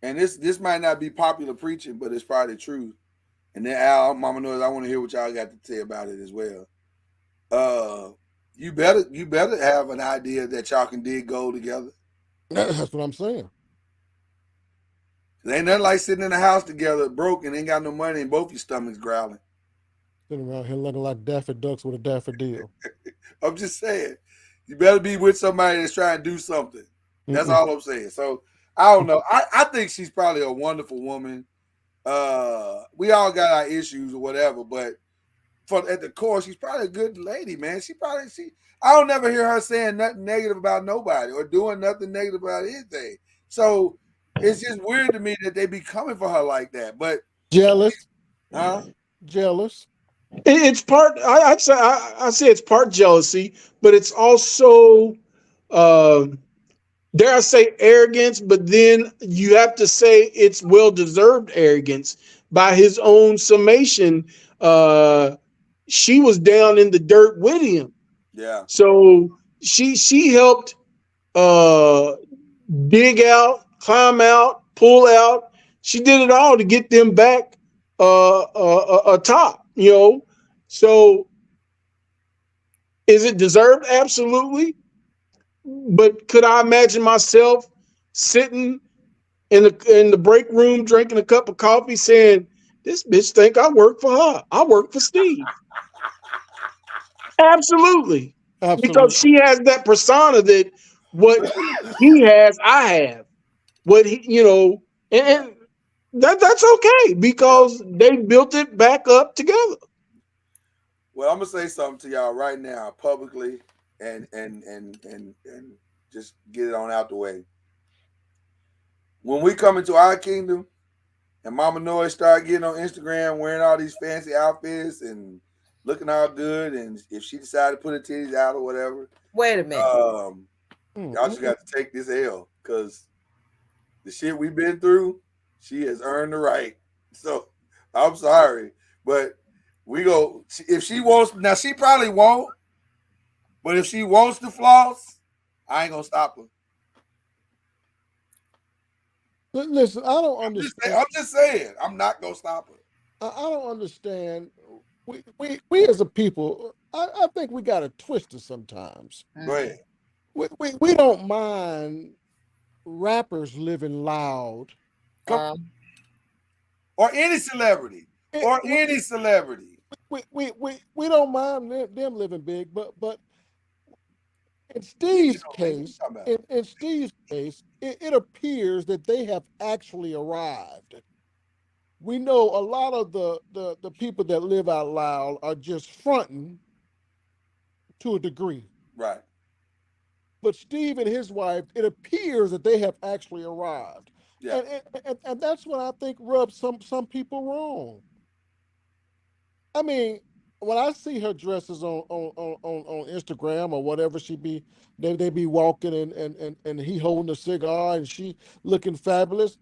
and this might not be popular preaching, but it's probably the truth. And then Al, Mama Noise, I want to hear what y'all got to say about it as well. You better have an idea that y'all can dig gold together. That's what I'm saying. There ain't nothing like sitting in the house together, broke, and ain't got no money, and both your stomachs growling. Sitting around here looking like Daffy Ducks with a daffodil. I'm just saying, you better be with somebody that's trying to do something. That's all I'm saying. So I don't know. I think she's probably a wonderful woman. We all got our issues or whatever, but at the core, she's probably a good lady, man. I don't never hear her saying nothing negative about nobody or doing nothing negative about anything. So it's just weird to me that they be coming for her like that. But jealous, jealous. It's part. I say it's part jealousy, but it's also, dare I say, arrogance. But then you have to say it's well-deserved arrogance by his own summation. She was down in the dirt with him. Yeah. So she helped dig out, climb out, pull out. She did it all to get them back atop, you know. So is it deserved? Absolutely. But could I imagine myself sitting in the break room drinking a cup of coffee saying, this bitch think I work for her. I work for Steve. Absolutely. Because she has that persona that what he has, I have. What he, you know, and that's okay because they built it back up together. Well, I'm gonna say something to y'all right now, publicly, and just get it on out the way. When we come into our kingdom, and Mama Noise start getting on Instagram wearing all these fancy outfits and looking all good, and if she decided to put her titties out or whatever, wait a minute, y'all just got to take this L because the shit we've been through, she has earned the right. So I'm sorry, but we go if she wants. Now she probably won't, but if she wants to floss, I ain't gonna stop her. Listen, I don't understand. I'm just saying, I'm not gonna stop her. I don't understand. We as a people, I think we got it twisted sometimes. Go ahead. We don't mind rappers living loud. Or any celebrity. We don't mind them living big, but in Steve's case, it appears that they have actually arrived. We know a lot of the people that live out loud are just fronting to a degree. Right. But Steve and his wife, it appears that they have actually arrived. Yeah. And that's what I think rubs some people wrong. I mean, when I see her dresses on Instagram or whatever they be walking and he holding a cigar and she looking fabulous.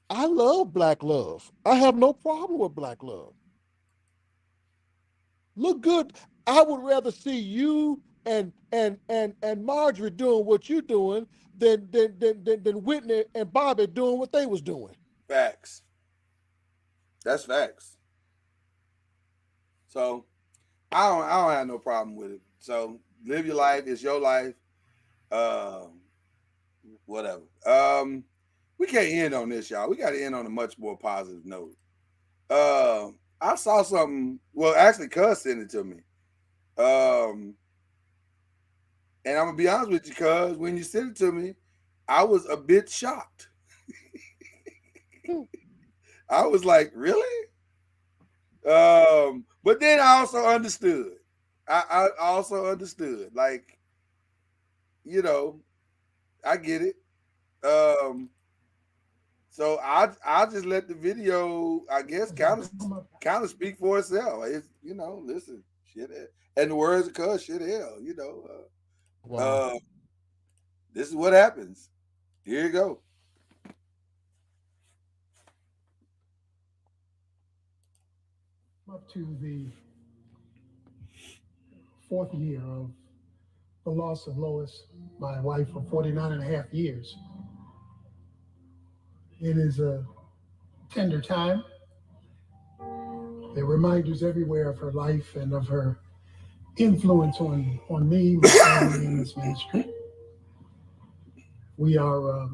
I love black love. I have no problem with black love. Look good. I would rather see you and Marjorie doing what you're doing than Whitney and Bobby doing what they was doing. Facts. That's facts. So I don't have no problem with it. So live your life. It's your life. Whatever. We can't end on this, y'all. We got to end on a much more positive note. I saw something. Well, actually, Cuz sent it to me. And I'm gonna be honest with you, Cuz, when you sent it to me, I was a bit shocked. I was like, really? But then I also understood. I also understood. Like, you know, I get it. So I just let the video, I guess, kind of speak for itself. It's, you know, listen, Shit, and the words of cuz shit hell, you know. Wow. This is what happens. Here you go. Up to the 4th year of the loss of Lois, my wife, for 49 and a half years. It is a tender time. There are reminders everywhere of her life and of her influence on me, my family, in this ministry. We are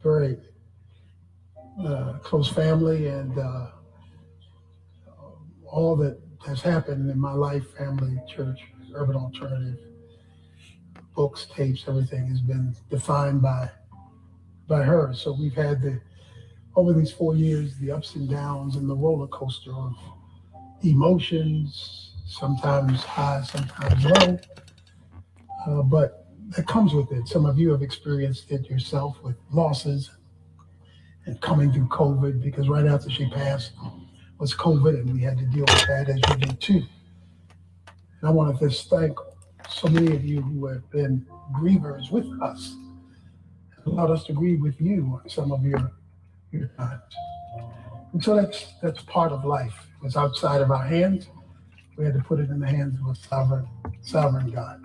very close family, and all that has happened in my life, family, church, urban alternative, books, tapes, everything has been defined by her. So we've had over these 4 years, the ups and downs and the roller coaster of emotions, sometimes high, sometimes low, but that comes with it. Some of you have experienced it yourself with losses and coming through COVID, because right after she passed was COVID, and we had to deal with that, as you did too. And I want to just thank so many of you who have been grievers with us, allowed us to grieve with you on some of your times. And so that's part of life. It's outside of our hands. We had to put it in the hands of a sovereign God.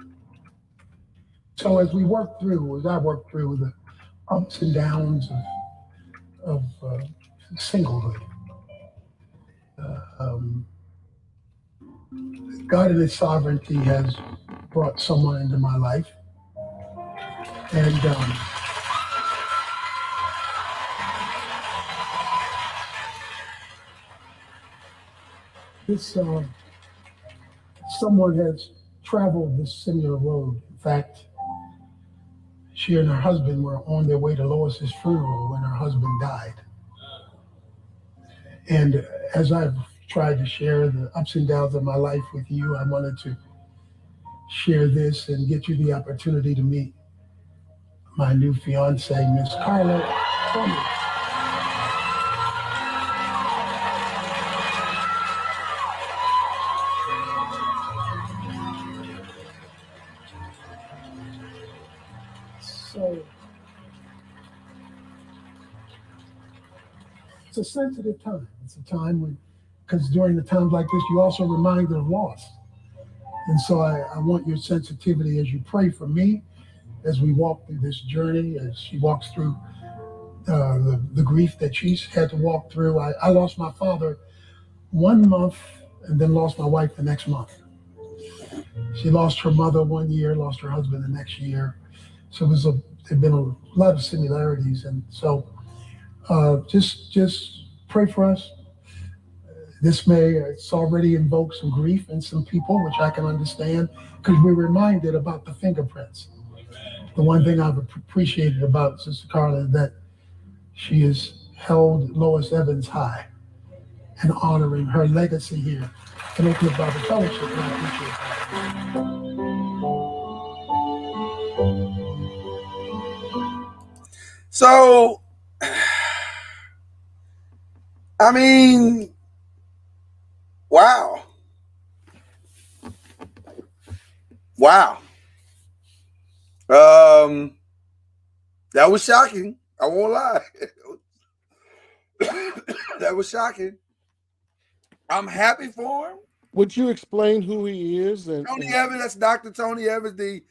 So as I work through the ups and downs of singlehood, God in His sovereignty has brought someone into my life, and this someone has traveled this similar road. In fact, she and her husband were on their way to Lois's funeral when her husband died. And as I've tried to share the ups and downs of my life with you, I wanted to share this and get you the opportunity to meet my new fiancée, Miss Carla Thomas. So it's a sensitive time. It's a time when, because during the times like this, you're also reminded of loss. And so I want your sensitivity as you pray for me, as we walk through this journey, as she walks through the grief that she's had to walk through. I lost my father 1 month and then lost my wife the next month. She lost her mother 1 year, lost her husband the next year. So there've been a lot of similarities. And so just pray for us. It's already invoked some grief in some people, which I can understand, because we're reminded about the fingerprints. The one thing I've appreciated about Sister Carla is that she has held Lois Evans high and honoring her legacy here in Oak Cliff Bible Fellowship, and I appreciate that. So, I mean, wow. That was shocking. I won't lie. That was shocking. I'm happy for him. Would you explain who he is? Tony Evans, that's Dr. Tony Evans, the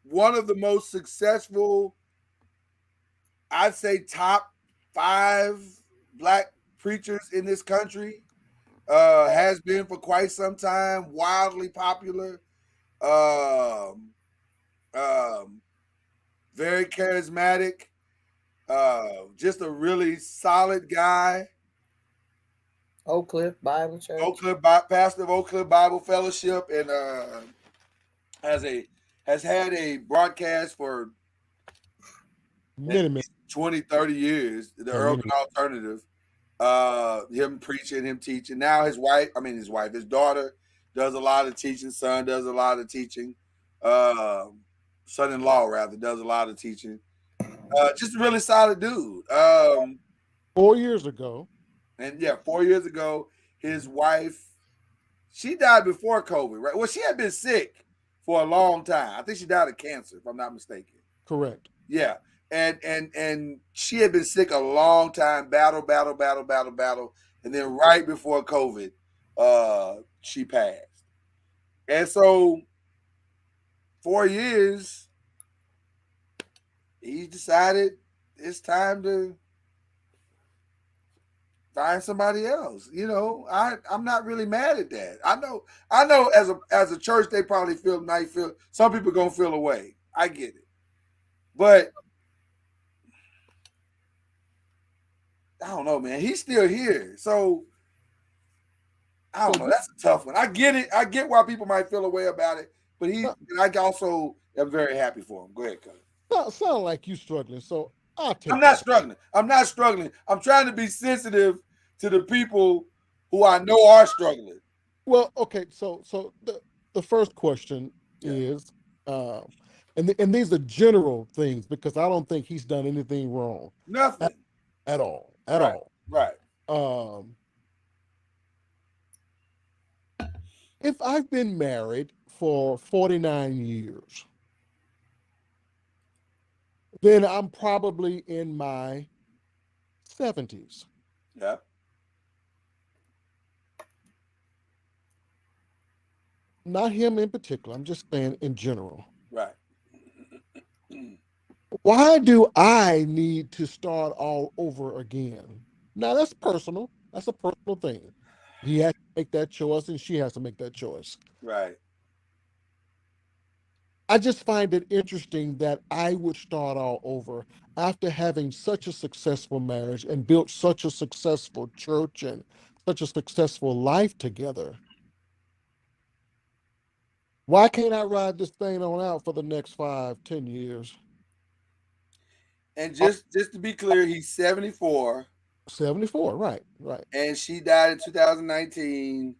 one of the most successful, I'd say top 5 Black preachers in this country. Has been for quite some time, wildly popular, very charismatic, just a really solid guy. Oak Cliff Bible Church. Pastor of Oak Cliff Bible Fellowship, and has had a broadcast for many 20, 30 years, the Urban Alternative. Him preaching, him teaching. Now his daughter does a lot of teaching. Son does a lot of teaching. Son-in-law rather does a lot of teaching. Just a really solid dude. 4 years ago. And 4 years ago, his wife she died before COVID, right? Well, she had been sick for a long time. I think she died of cancer, if I'm not mistaken. Correct. Yeah. And she had been sick a long time, battle. And then right before COVID, she passed. And so 4 years, he decided it's time to find somebody else. You know, I'm not really mad at that. I know as a church, they probably might feel some people gonna feel away. I get it. But I don't know, man. He's still here. So I don't know. That's a tough one. I get it. I get why people might feel a way about it. But I also am very happy for him. Go ahead, Cuz. Sound like you struggling. So I'm not struggling. I'm not struggling. I'm trying to be sensitive to the people who I know are struggling. Well, okay. So the first question is, and these are general things because I don't think he's done anything wrong. Nothing. At all. At all. Right. If I've been married for 49 years, then I'm probably in my 70s. Yeah. Not him in particular. I'm just saying in general. Right. Why do I need to start all over again? Now, that's personal. That's a personal thing. He has to make that choice and she has to make that choice. Right. I just find it interesting that I would start all over after having such a successful marriage and built such a successful church and such a successful life together. Why can't I ride this thing on out for the next 5-10 years? And just to be clear, he's 74. 74, right. And she died in 2019.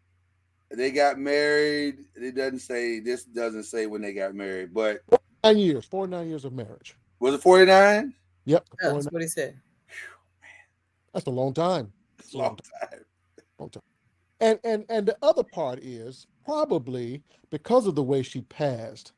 They got married. This doesn't say when they got married, but 49 years of marriage. Was it 49? Yep. Yeah, that's what he said. That's a long time. It's a long time. Long time. And the other part is probably because of the way she passed,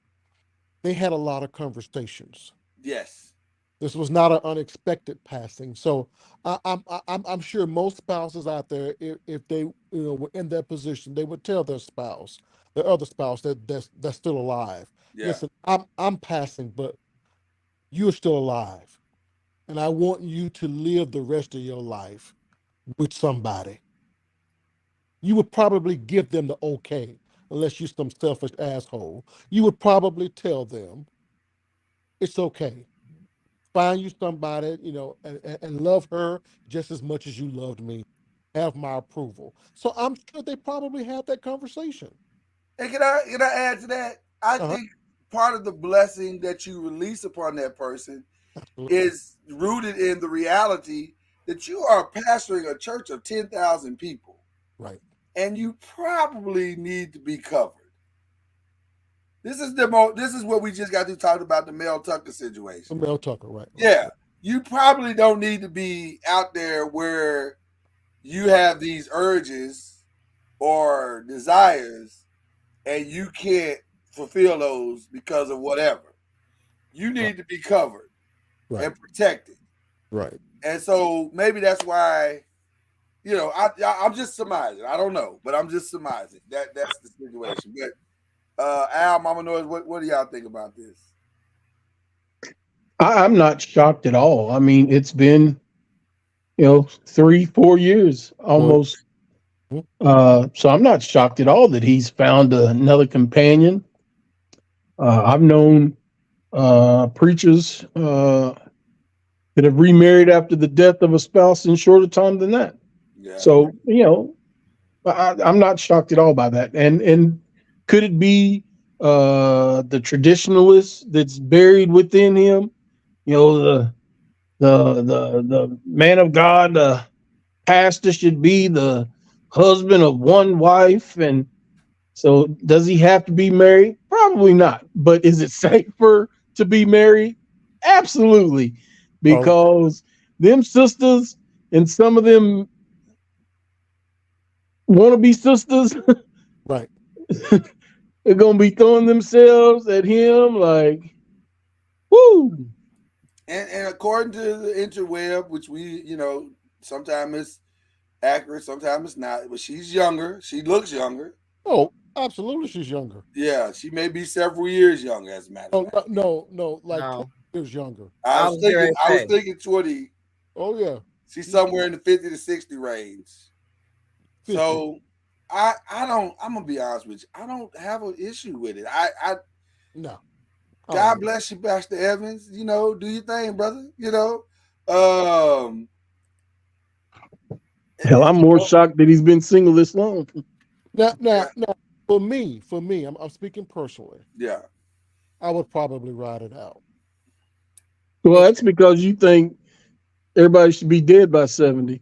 they had a lot of conversations. Yes. This was not an unexpected passing. So I'm sure most spouses out there, if they were in that position, they would tell their spouse, their other spouse that's still alive. Yeah. Listen, I'm passing, but you're still alive, and I want you to live the rest of your life with somebody. You would probably give them the okay, unless you're some selfish asshole. You would probably tell them it's okay. Find you somebody, and love her just as much as you loved me. Have my approval. So I'm sure they probably had that conversation. And can I add to that? I think part of the blessing that you release upon that person is rooted in the reality that you are pastoring a church of 10,000 people. Right. And you probably need to be covered. This is what we just got to talk about, the Mel Tucker situation. Mel Tucker, right. Yeah. You probably don't need to be out there where you have these urges or desires and you can't fulfill those because of whatever. You need to be covered and protected. Right. And so maybe that's why, I'm just surmising. I don't know, but I'm just surmising. That's the situation. But Al, Mama Noise, what do y'all think about this? I'm not shocked at all. I mean, it's been, 3-4 years almost. So I'm not shocked at all that he's found another companion. I've known preachers that have remarried after the death of a spouse in shorter time than that. Yeah. So, I'm not shocked at all by that. And could it be the traditionalist that's buried within him? The man of God, the pastor should be the husband of one wife. And so does he have to be married? Probably not. But is it safer to be married? Absolutely. Because them sisters and some of them wannabe sisters, Right. They're gonna be throwing themselves at him like, woo. And according to the interweb, which we, sometimes it's accurate, sometimes it's not. But she's younger. She looks younger. Oh, absolutely, she's younger. Yeah, she may be several years younger, as a matter of fact. No, like No. 20 years younger. I was thinking 20. Oh yeah, She's somewhere in the 50 to 60 range. 50. So I'm gonna be honest with you. I don't have an issue with it. No. God bless you, Pastor Evans. Do your thing, brother. Hell, I'm more shocked that he's been single this long. Now, for me, I'm speaking personally. Yeah. I would probably ride it out. Well, that's because you think everybody should be dead by 70.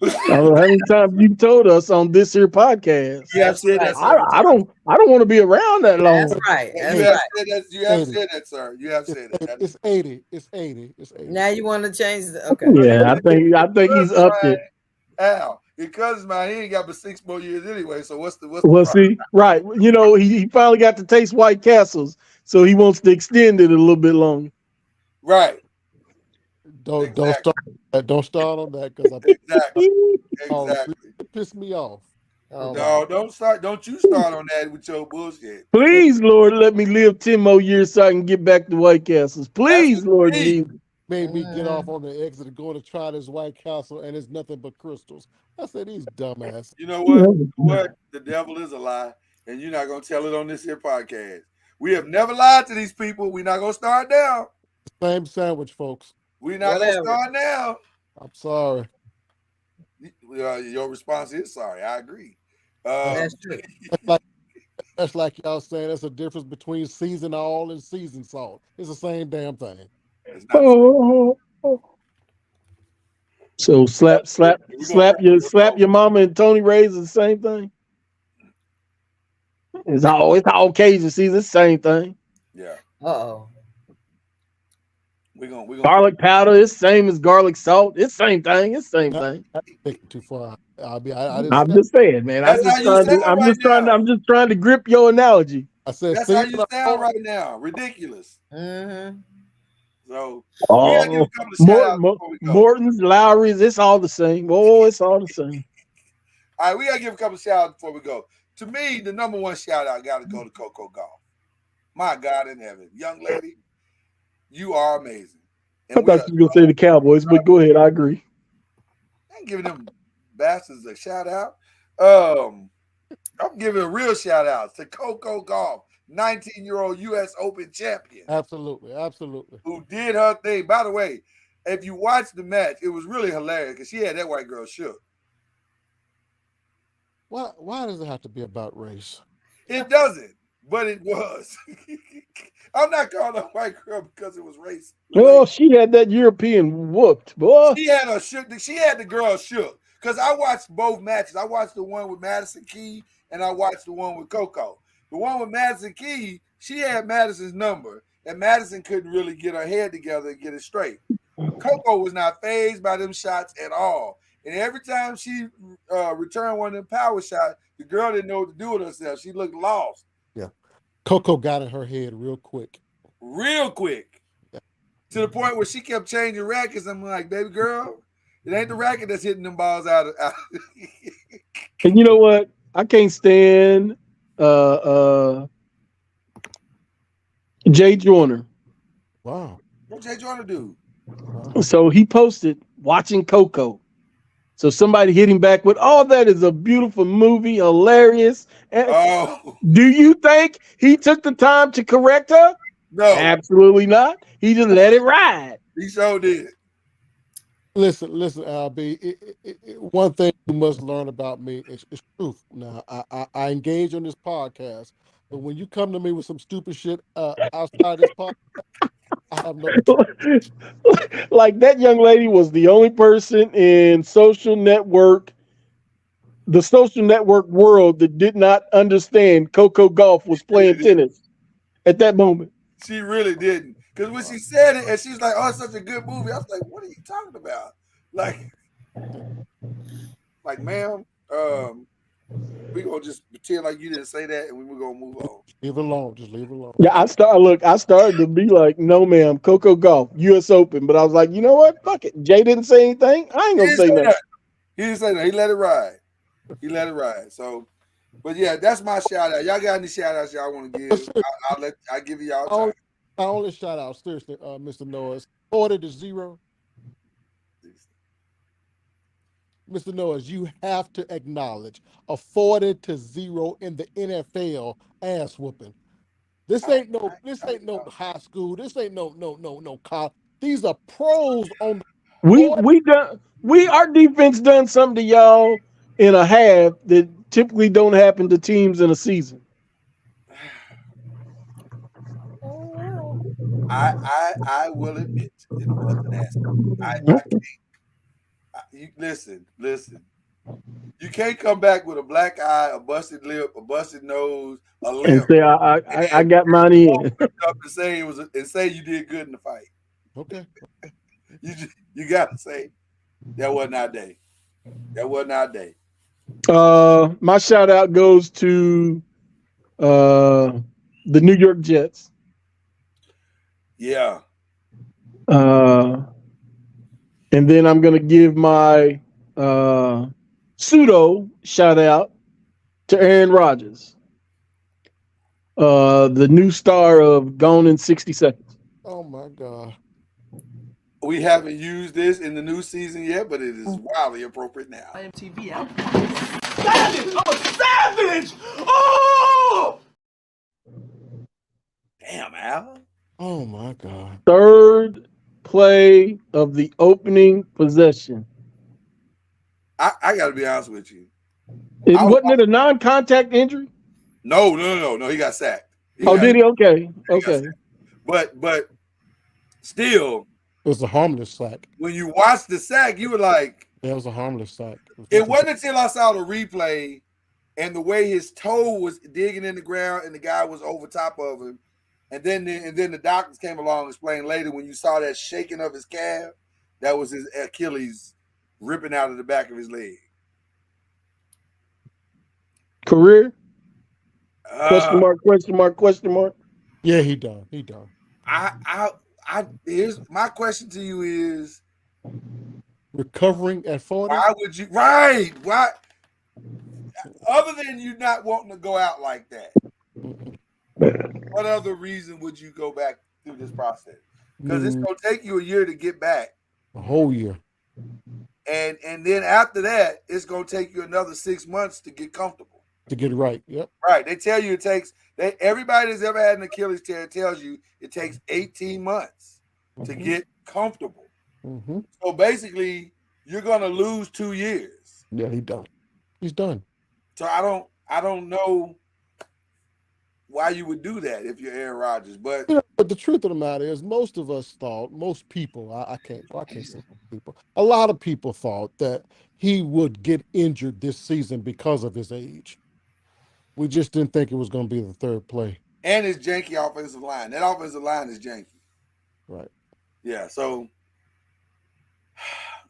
I don't know how many times you told us on this here podcast. You have said that. I don't want to be around that long. That's right. You have said that, sir. You have said that. It's 80. It's 80. It's 80. Now you want to change the okay. Yeah, I think he's upped it. Al, because he ain't got but 6 more years anyway. So what's the Well, see, right. He finally got to taste White Castles, so he wants to extend it a little bit longer. Right. Don't start on that because exactly. It pissed me off. Oh, no, don't you start on that with your bullshit. Please, Lord, let me live 10 more years so I can get back to White Castles. Please, Lord Jesus. Made me get off on the exit and go to try this White Castle, and it's nothing but crystals. I said, these dumbasses. You know what? What? The devil is a lie, and you're not gonna tell it on this here podcast. We have never lied to these people. We're not gonna start now. Same sandwich, folks. We're not gonna start now. I'm sorry. Your response is sorry. I agree. That's true. That's like y'all saying there's a difference between seasoned oil and seasoned salt. It's the same damn thing. So slap your mama and Tony Ray's the same thing. It's all Cajun season, it's the same thing. Yeah. Uh-oh. We're gonna garlic powder is same as garlic salt. It's same thing. It's same thing. Taking too far. I'm just saying, man. I'm just trying to grip your analogy. I said that's how you sound right now. Ridiculous. Mm-hmm. So Morton's, Lowry's, it's all the same. Oh, it's all the same. All right, we gotta give a couple shout outs before we go. To me, the number one shout out gotta go to Coco Golf. My God in heaven, young lady, you are amazing. And I thought you were gonna say the Cowboys, but go ahead, I agree. I ain't giving them bastards a shout out. I'm giving a real shout out to Coco Golf, 19-year-old U.S. Open champion. Absolutely. Who did her thing. By the way, if you watch the match, it was really hilarious because she had that white girl shook. Why does it have to be about race? It doesn't, but it was. I'm not calling her white girl because it was race. Oh, she had that European whooped, boy. She had the girl shook. Because I watched both matches. I watched the one with Madison Key and I watched the one with Coco. The one with Madison Key, she had Madison's number, and Madison couldn't really get her head together and get it straight. Coco was not fazed by them shots at all. And every time she returned one of them power shots, the girl didn't know what to do with herself. She looked lost. Yeah. Coco got in her head real quick. Yeah. To the point where she kept changing rackets. I'm like, baby girl, it ain't the racket that's hitting them balls out. And you know what? I can't stand Jay Joyner. Wow. What Jay Joyner do? So he posted watching Coco. So somebody hit him back with, "Oh, that is a beautiful movie, hilarious." And do you think he took the time to correct her? No, absolutely not. He just let it ride. He so did. Listen, Albie. One thing you must learn about me is truth. Now, I engage on this podcast, but when you come to me with some stupid shit outside this podcast, I have no. Like that young lady was the only person in the social network world that did not understand Coco Golf was playing tennis at that moment. She really didn't. Because when she said it, and she's like, "Oh, it's such a good movie," I was like, "What are you talking about?" Like, like, ma'am, we gonna just pretend like you didn't say that, and we're gonna move on. Leave it alone. Just leave it alone. Yeah, I started to be like, no, ma'am, Coco Golf, U.S. Open. But I was like, you know what? Fuck it. Jay didn't say anything. I ain't He gonna didn't say say nothing. that. He didn't say that. He let it ride. He let it ride. So, but yeah, that's my shout out. Y'all got any shout outs y'all want to give? I'll give y'all time. I only shout out, seriously, Mr. Noise, 40-0. Mr. Noise, you have to acknowledge a 40-0 in the NFL ass whooping. This ain't no high school. This ain't no college. These are pros on the Our defense done something to y'all in a half that typically don't happen to teams in a season. I will admit it wasn't as I can't. You listen. You can't come back with a black eye, a busted lip, a busted nose, a limp, And say I got mine in. up and say and say you did good in the fight. Okay. You gotta say that wasn't our day. That wasn't our day. My shout out goes to the New York Jets. Yeah. And then I'm gonna give my pseudo shout out to Aaron Rodgers, the new star of Gone in 60 Seconds. Oh my God. We haven't used this in the new season yet, but it is wildly appropriate now. IMTV out. Savage! I'm a savage! Oh! Damn, Al. Oh my God. Third play of the opening possession. I gotta be honest with you. Wasn't it a non-contact injury? No. He got sacked. Did he? Okay. But still, it was a harmless sack. When you watched the sack, you were like, "It was a harmless sack." It wasn't until I saw the replay and the way his toe was digging in the ground and the guy was over top of him, and then the doctors came along and explained later when you saw that shaking of his calf, that was his Achilles ripping out of the back of his leg. Career? Question mark. Yeah, he done. Here's my question to you is, recovering at 40? Why would you? Right. Why? Other than you not wanting to go out like that, what other reason would you go back through this process? Because it's going to take you a year to get back. A whole year. And then after that, it's going to take you another 6 months to get comfortable. To get it right. Yep. Right. They tell you it takes, everybody that's ever had an Achilles tear tells you it takes 18 months to get comfortable. Mm-hmm. So basically, you're going to lose 2 years. Yeah, he's done. He's done. So I don't know why you would do that if you're Aaron Rodgers, but but the truth of the matter is, most people, I can't say people. A lot of people thought that he would get injured this season because of his age. We just didn't think it was going to be the third play. And his janky offensive line. That offensive line is janky. Right. Yeah. So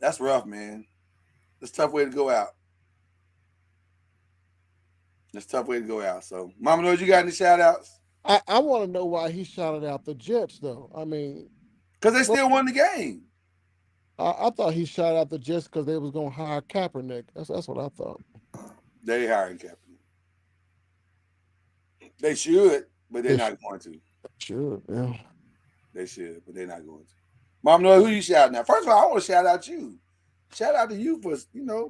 that's rough, man. It's a tough way to go out. It's a tough way to go out. So, Mama knows you got any shout outs? I want to know why he shouted out the Jets, though. I mean, because they still won the game. I thought he shouted out the Jets because they was going to hire Kaepernick. That's what I thought. They hired Kaepernick. They should, but they're not going to. Sure, yeah. They should, but they're not going to. Mom, know who you shouting out? First of all, I want to shout out you. Shout out to you for,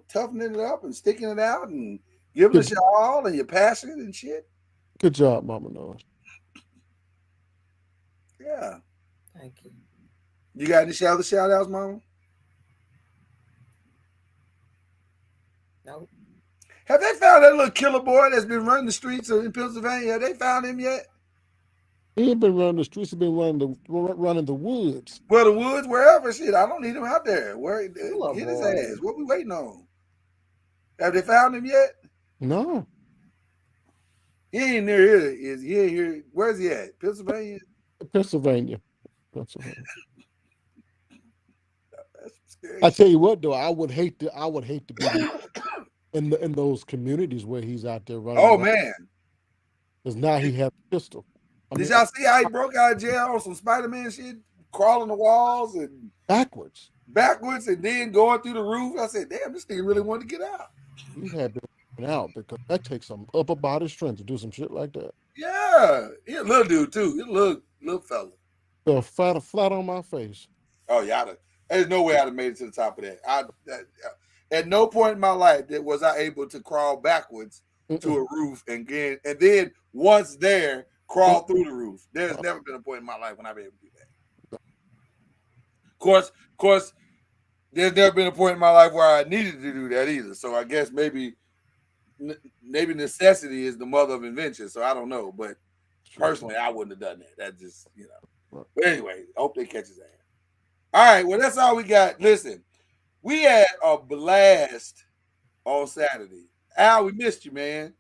toughening it up and sticking it out and giving us your all and your passion and shit. Good job, Mama Noah. Yeah. Thank you. You got any shout outs, Mama? Nope. Have they found that little killer boy that's been running the streets in Pennsylvania? Have they found him yet? He ain't been running the streets. He's been running the woods. Well, the woods, wherever. Shit, I don't need him out there. Get his boy. ass. What we waiting on? Have they found him yet? No. He ain't near here. Is he here? Where's he at? Pennsylvania. That's scary. I tell you what, though, I would hate to be. in those communities where he's out there running Oh around. man, Because now he has a pistol. did y'all see how he broke out of jail on some Spider-Man shit, crawling the walls and backwards, and then going through the roof? I said, damn, this nigga really wanted to get out. He had been out because that takes some upper body strength to do some shit like that. Yeah, he a little dude too. He a little fella. So flat on my face. Oh yeah, there's no way I'd have made it to the top of that. At no point in my life was I able to crawl backwards to a roof and then once there crawl through the roof. There's never been a point in my life when I've been able to do that. Of course, there's never been a point in my life where I needed to do that either. So I guess maybe necessity is the mother of invention. So I don't know, but personally, I wouldn't have done that. That just But anyway, I hope they catch his ass. All right, well that's all we got. Listen, we had a blast on Saturday. Al, we missed you, man.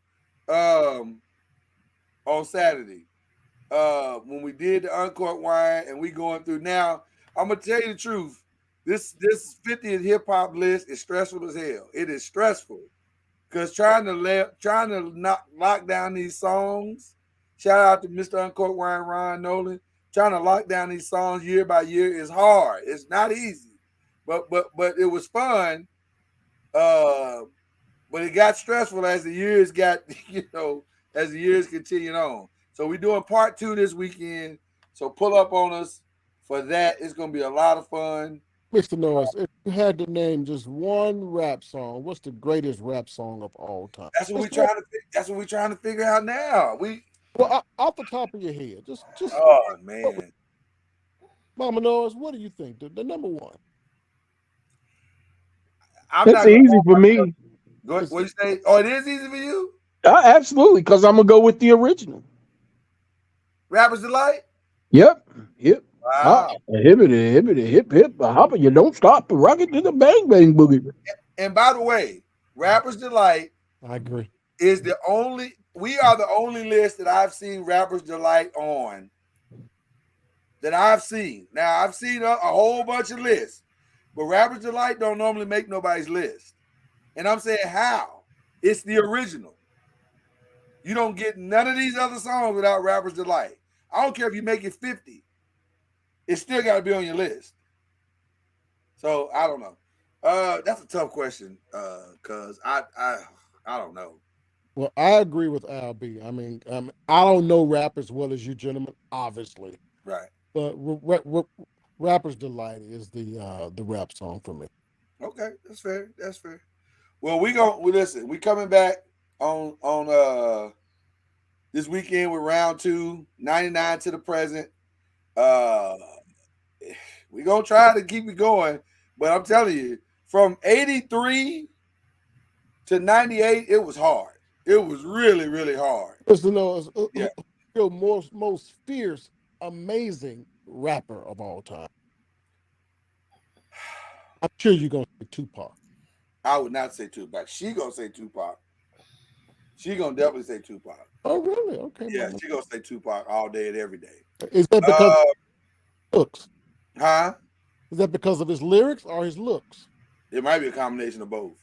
On Saturday, when we did the uncorked wine, and we going through now. I'm gonna tell you the truth. This 50th hip hop list is stressful as hell. It is stressful because trying to lock down these songs. Shout out to Mr. Uncorked Wine, Ron Nolan. Trying to lock down these songs year by year is hard. It's not easy, but it was fun. But it got stressful as the years continued on. So we're doing part 2 this weekend. So pull up on us for that. It's gonna be a lot of fun. Mr. Noise, if you had to name just one rap song, what's the greatest rap song of all time? That's what we're trying to figure out now. Well, off the top of your head, just. Oh man, Mama Noise, what do you think? The number one. It's easy for me. What you say? Oh, it is easy for you? Absolutely, because I'm gonna go with the original. Rapper's Delight? Yep. Wow. Hibbity, hip, hopper, you don't stop. Rock it to the bang, bang boogie. And by the way, Rapper's Delight. I agree. We are the only list that I've seen Rapper's Delight on. That I've seen. Now, I've seen a whole bunch of lists, but Rapper's Delight don't normally make nobody's list. And I'm saying how? It's the original. You don't get none of these other songs without Rapper's Delight. I don't care if you make it 50. It still got to be on your list. So I don't know. That's a tough question, cause I don't know. Well, I agree with Al B. I mean, I don't know rap as well as you gentlemen, obviously. Right. But Rapper's Delight is the rap song for me. Okay, that's fair. That's fair. Well, we listen. We coming back on this weekend with round 2, 99 to the present. We're gonna try to keep it going, but I'm telling you, from 83 to 98, it was hard. It was really, really hard. Mr. Noise, the most fierce, amazing rapper of all time. I'm sure you're gonna say Tupac. I would not say Tupac. She gonna say Tupac. She gonna definitely say Tupac. Oh, really? Okay. Yeah, she gonna say Tupac all day and every day. Is that because of his looks? Huh? Is that because of his lyrics or his looks? It might be a combination of both.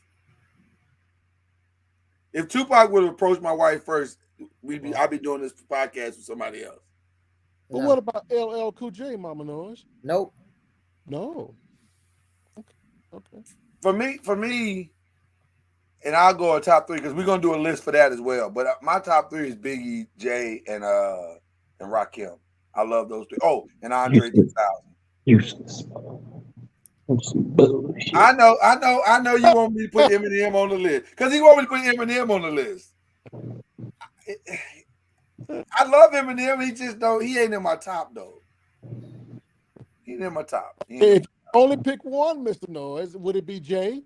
If Tupac would have approached my wife first, I'd be doing this podcast with somebody else. But what about LL Cool J, Mama Noise? Nope. No. Okay. For me, and I'll go a top 3 because we're gonna do a list for that as well. But my top 3 is Biggie, Jay, and Rakim. I love those 3. Oh, and Andre 3000. Useless. I know. You want me to put Eminem on the list because he want me to put Eminem on the list. I love Eminem. He ain't in my top though. He ain't in my top. If you only pick one, Mr. Noise, would it be Jay?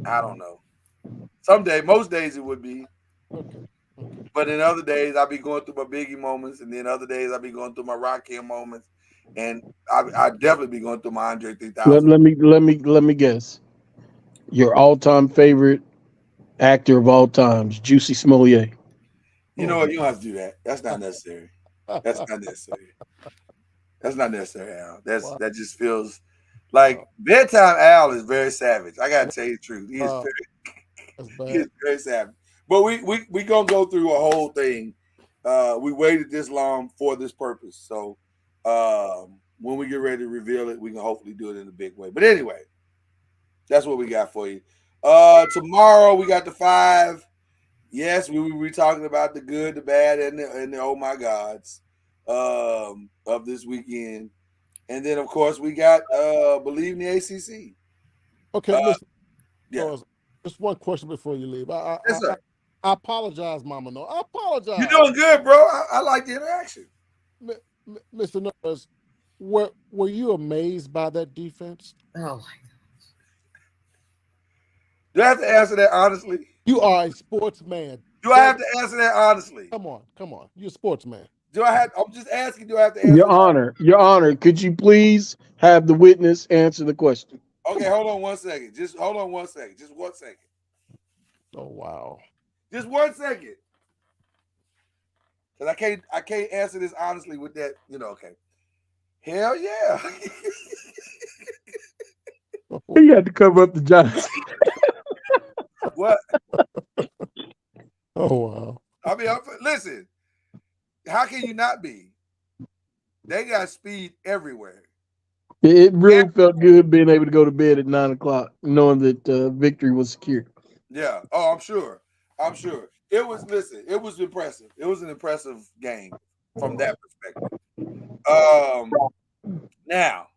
I don't know. Most days it would be. Okay. But in other days, I'll be going through my Biggie moments, and then other days I'll be going through my Rakim moments, and I definitely be going through my Andre 3000. Let me guess. Your all-time favorite actor of all times, Juicy Smollett. You know what? You don't have to do that. That's not necessary. That's not necessary, Al. That just feels like bedtime. Al is very savage. I gotta tell you the truth. He is very. That's bad. He is very savage. But we gonna go through a whole thing. We waited this long for this purpose. So when we get ready to reveal it, we can hopefully do it in a big way. But anyway, that's what we got for you. Tomorrow we got the 5. Yes, we will be talking about the good, the bad, and the oh my gods of this weekend. And then, of course, we got Believe in the ACC. Okay, listen. Yeah. Just one question before you leave. I apologize, Mama No. I apologize. You're doing good, bro. I like the interaction. Mr. Noise, were you amazed by that defense? Oh, my God. Do I have to answer that honestly? You are a sportsman. Do I have to answer that honestly? Come on. You're a sportsman. I'm just asking, do I have to answer Your Honor, could you please have the witness answer the question? Okay, hold on 1 second. Just hold on 1 second. Just 1 second. Oh, wow. Just 1 second. Because I can't answer this honestly with that, okay. Hell yeah. He had to cover up the Giants. What? Oh, wow. I mean, listen, how can you not be? They got speed everywhere. It really felt good being able to go to bed at 9 o'clock, knowing that victory was secure. Yeah. Oh, I'm sure. It was impressive. It was an impressive game from that perspective. Now,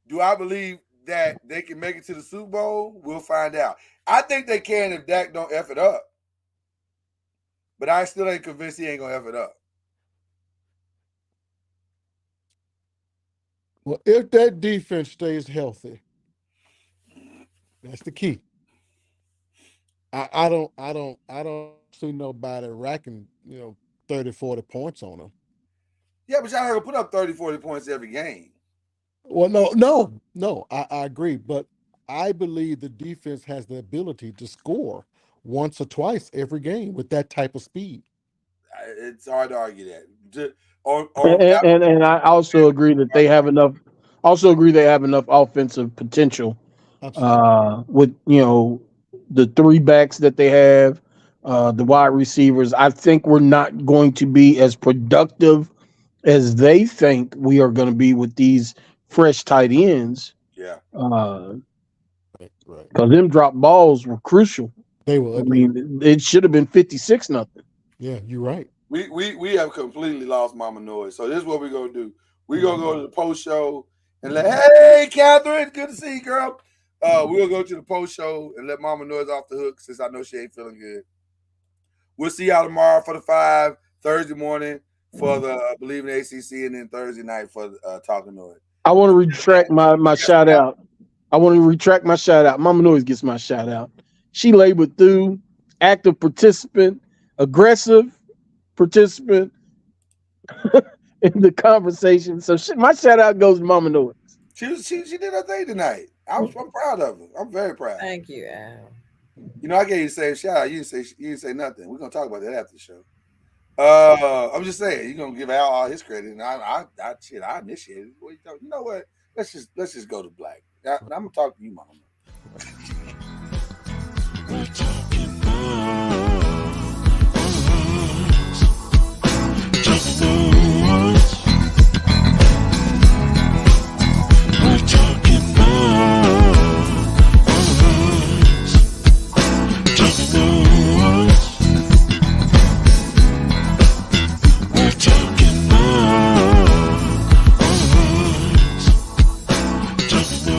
do I believe that they can make it to the Super Bowl? We'll find out. I think they can if Dak don't F it up. But I still ain't convinced he ain't going to F it up. Well, if that defense stays healthy, that's the key. I don't see nobody racking, 30, 40 points on them. Yeah, but y'all have to put up 30, 40 points every game. Well, no, I agree. But I believe the defense has the ability to score once or twice every game with that type of speed. It's hard to argue that. And I also agree that they have enough. Also agree they have enough offensive potential. With the 3 backs that they have, the wide receivers. I think we're not going to be as productive as they think we are going to be with these fresh tight ends. Yeah. Right. Because them drop balls were crucial. They were. I mean, it should have been 56-0. Yeah, you're right. We have completely lost Mama Noise. So this is what we're gonna do. We're gonna go to the post show and hey Catherine, good to see you, girl. We're gonna go to the post show and let Mama Noise off the hook since I know she ain't feeling good. We'll see y'all tomorrow for the 5, Thursday morning for the Believe in the ACC, and then Thursday night for Talkin NOIZ. I want to retract my shout out. Mama Noise gets my shout out. She labored through, active participant, aggressive participant in the conversation. So my shout out goes to Mama Noise. She did her thing tonight. I'm proud of her. I'm very proud. Thank you, Al. I gave you the same shout out. You didn't say nothing. We're gonna talk about that after the show. I'm just saying, you're gonna give Al all his credit, and I initiated. Well, you know what? Let's just go to Black. I'm gonna talk to you, Mama. We're talking just noise. We're talking noise. Just noise.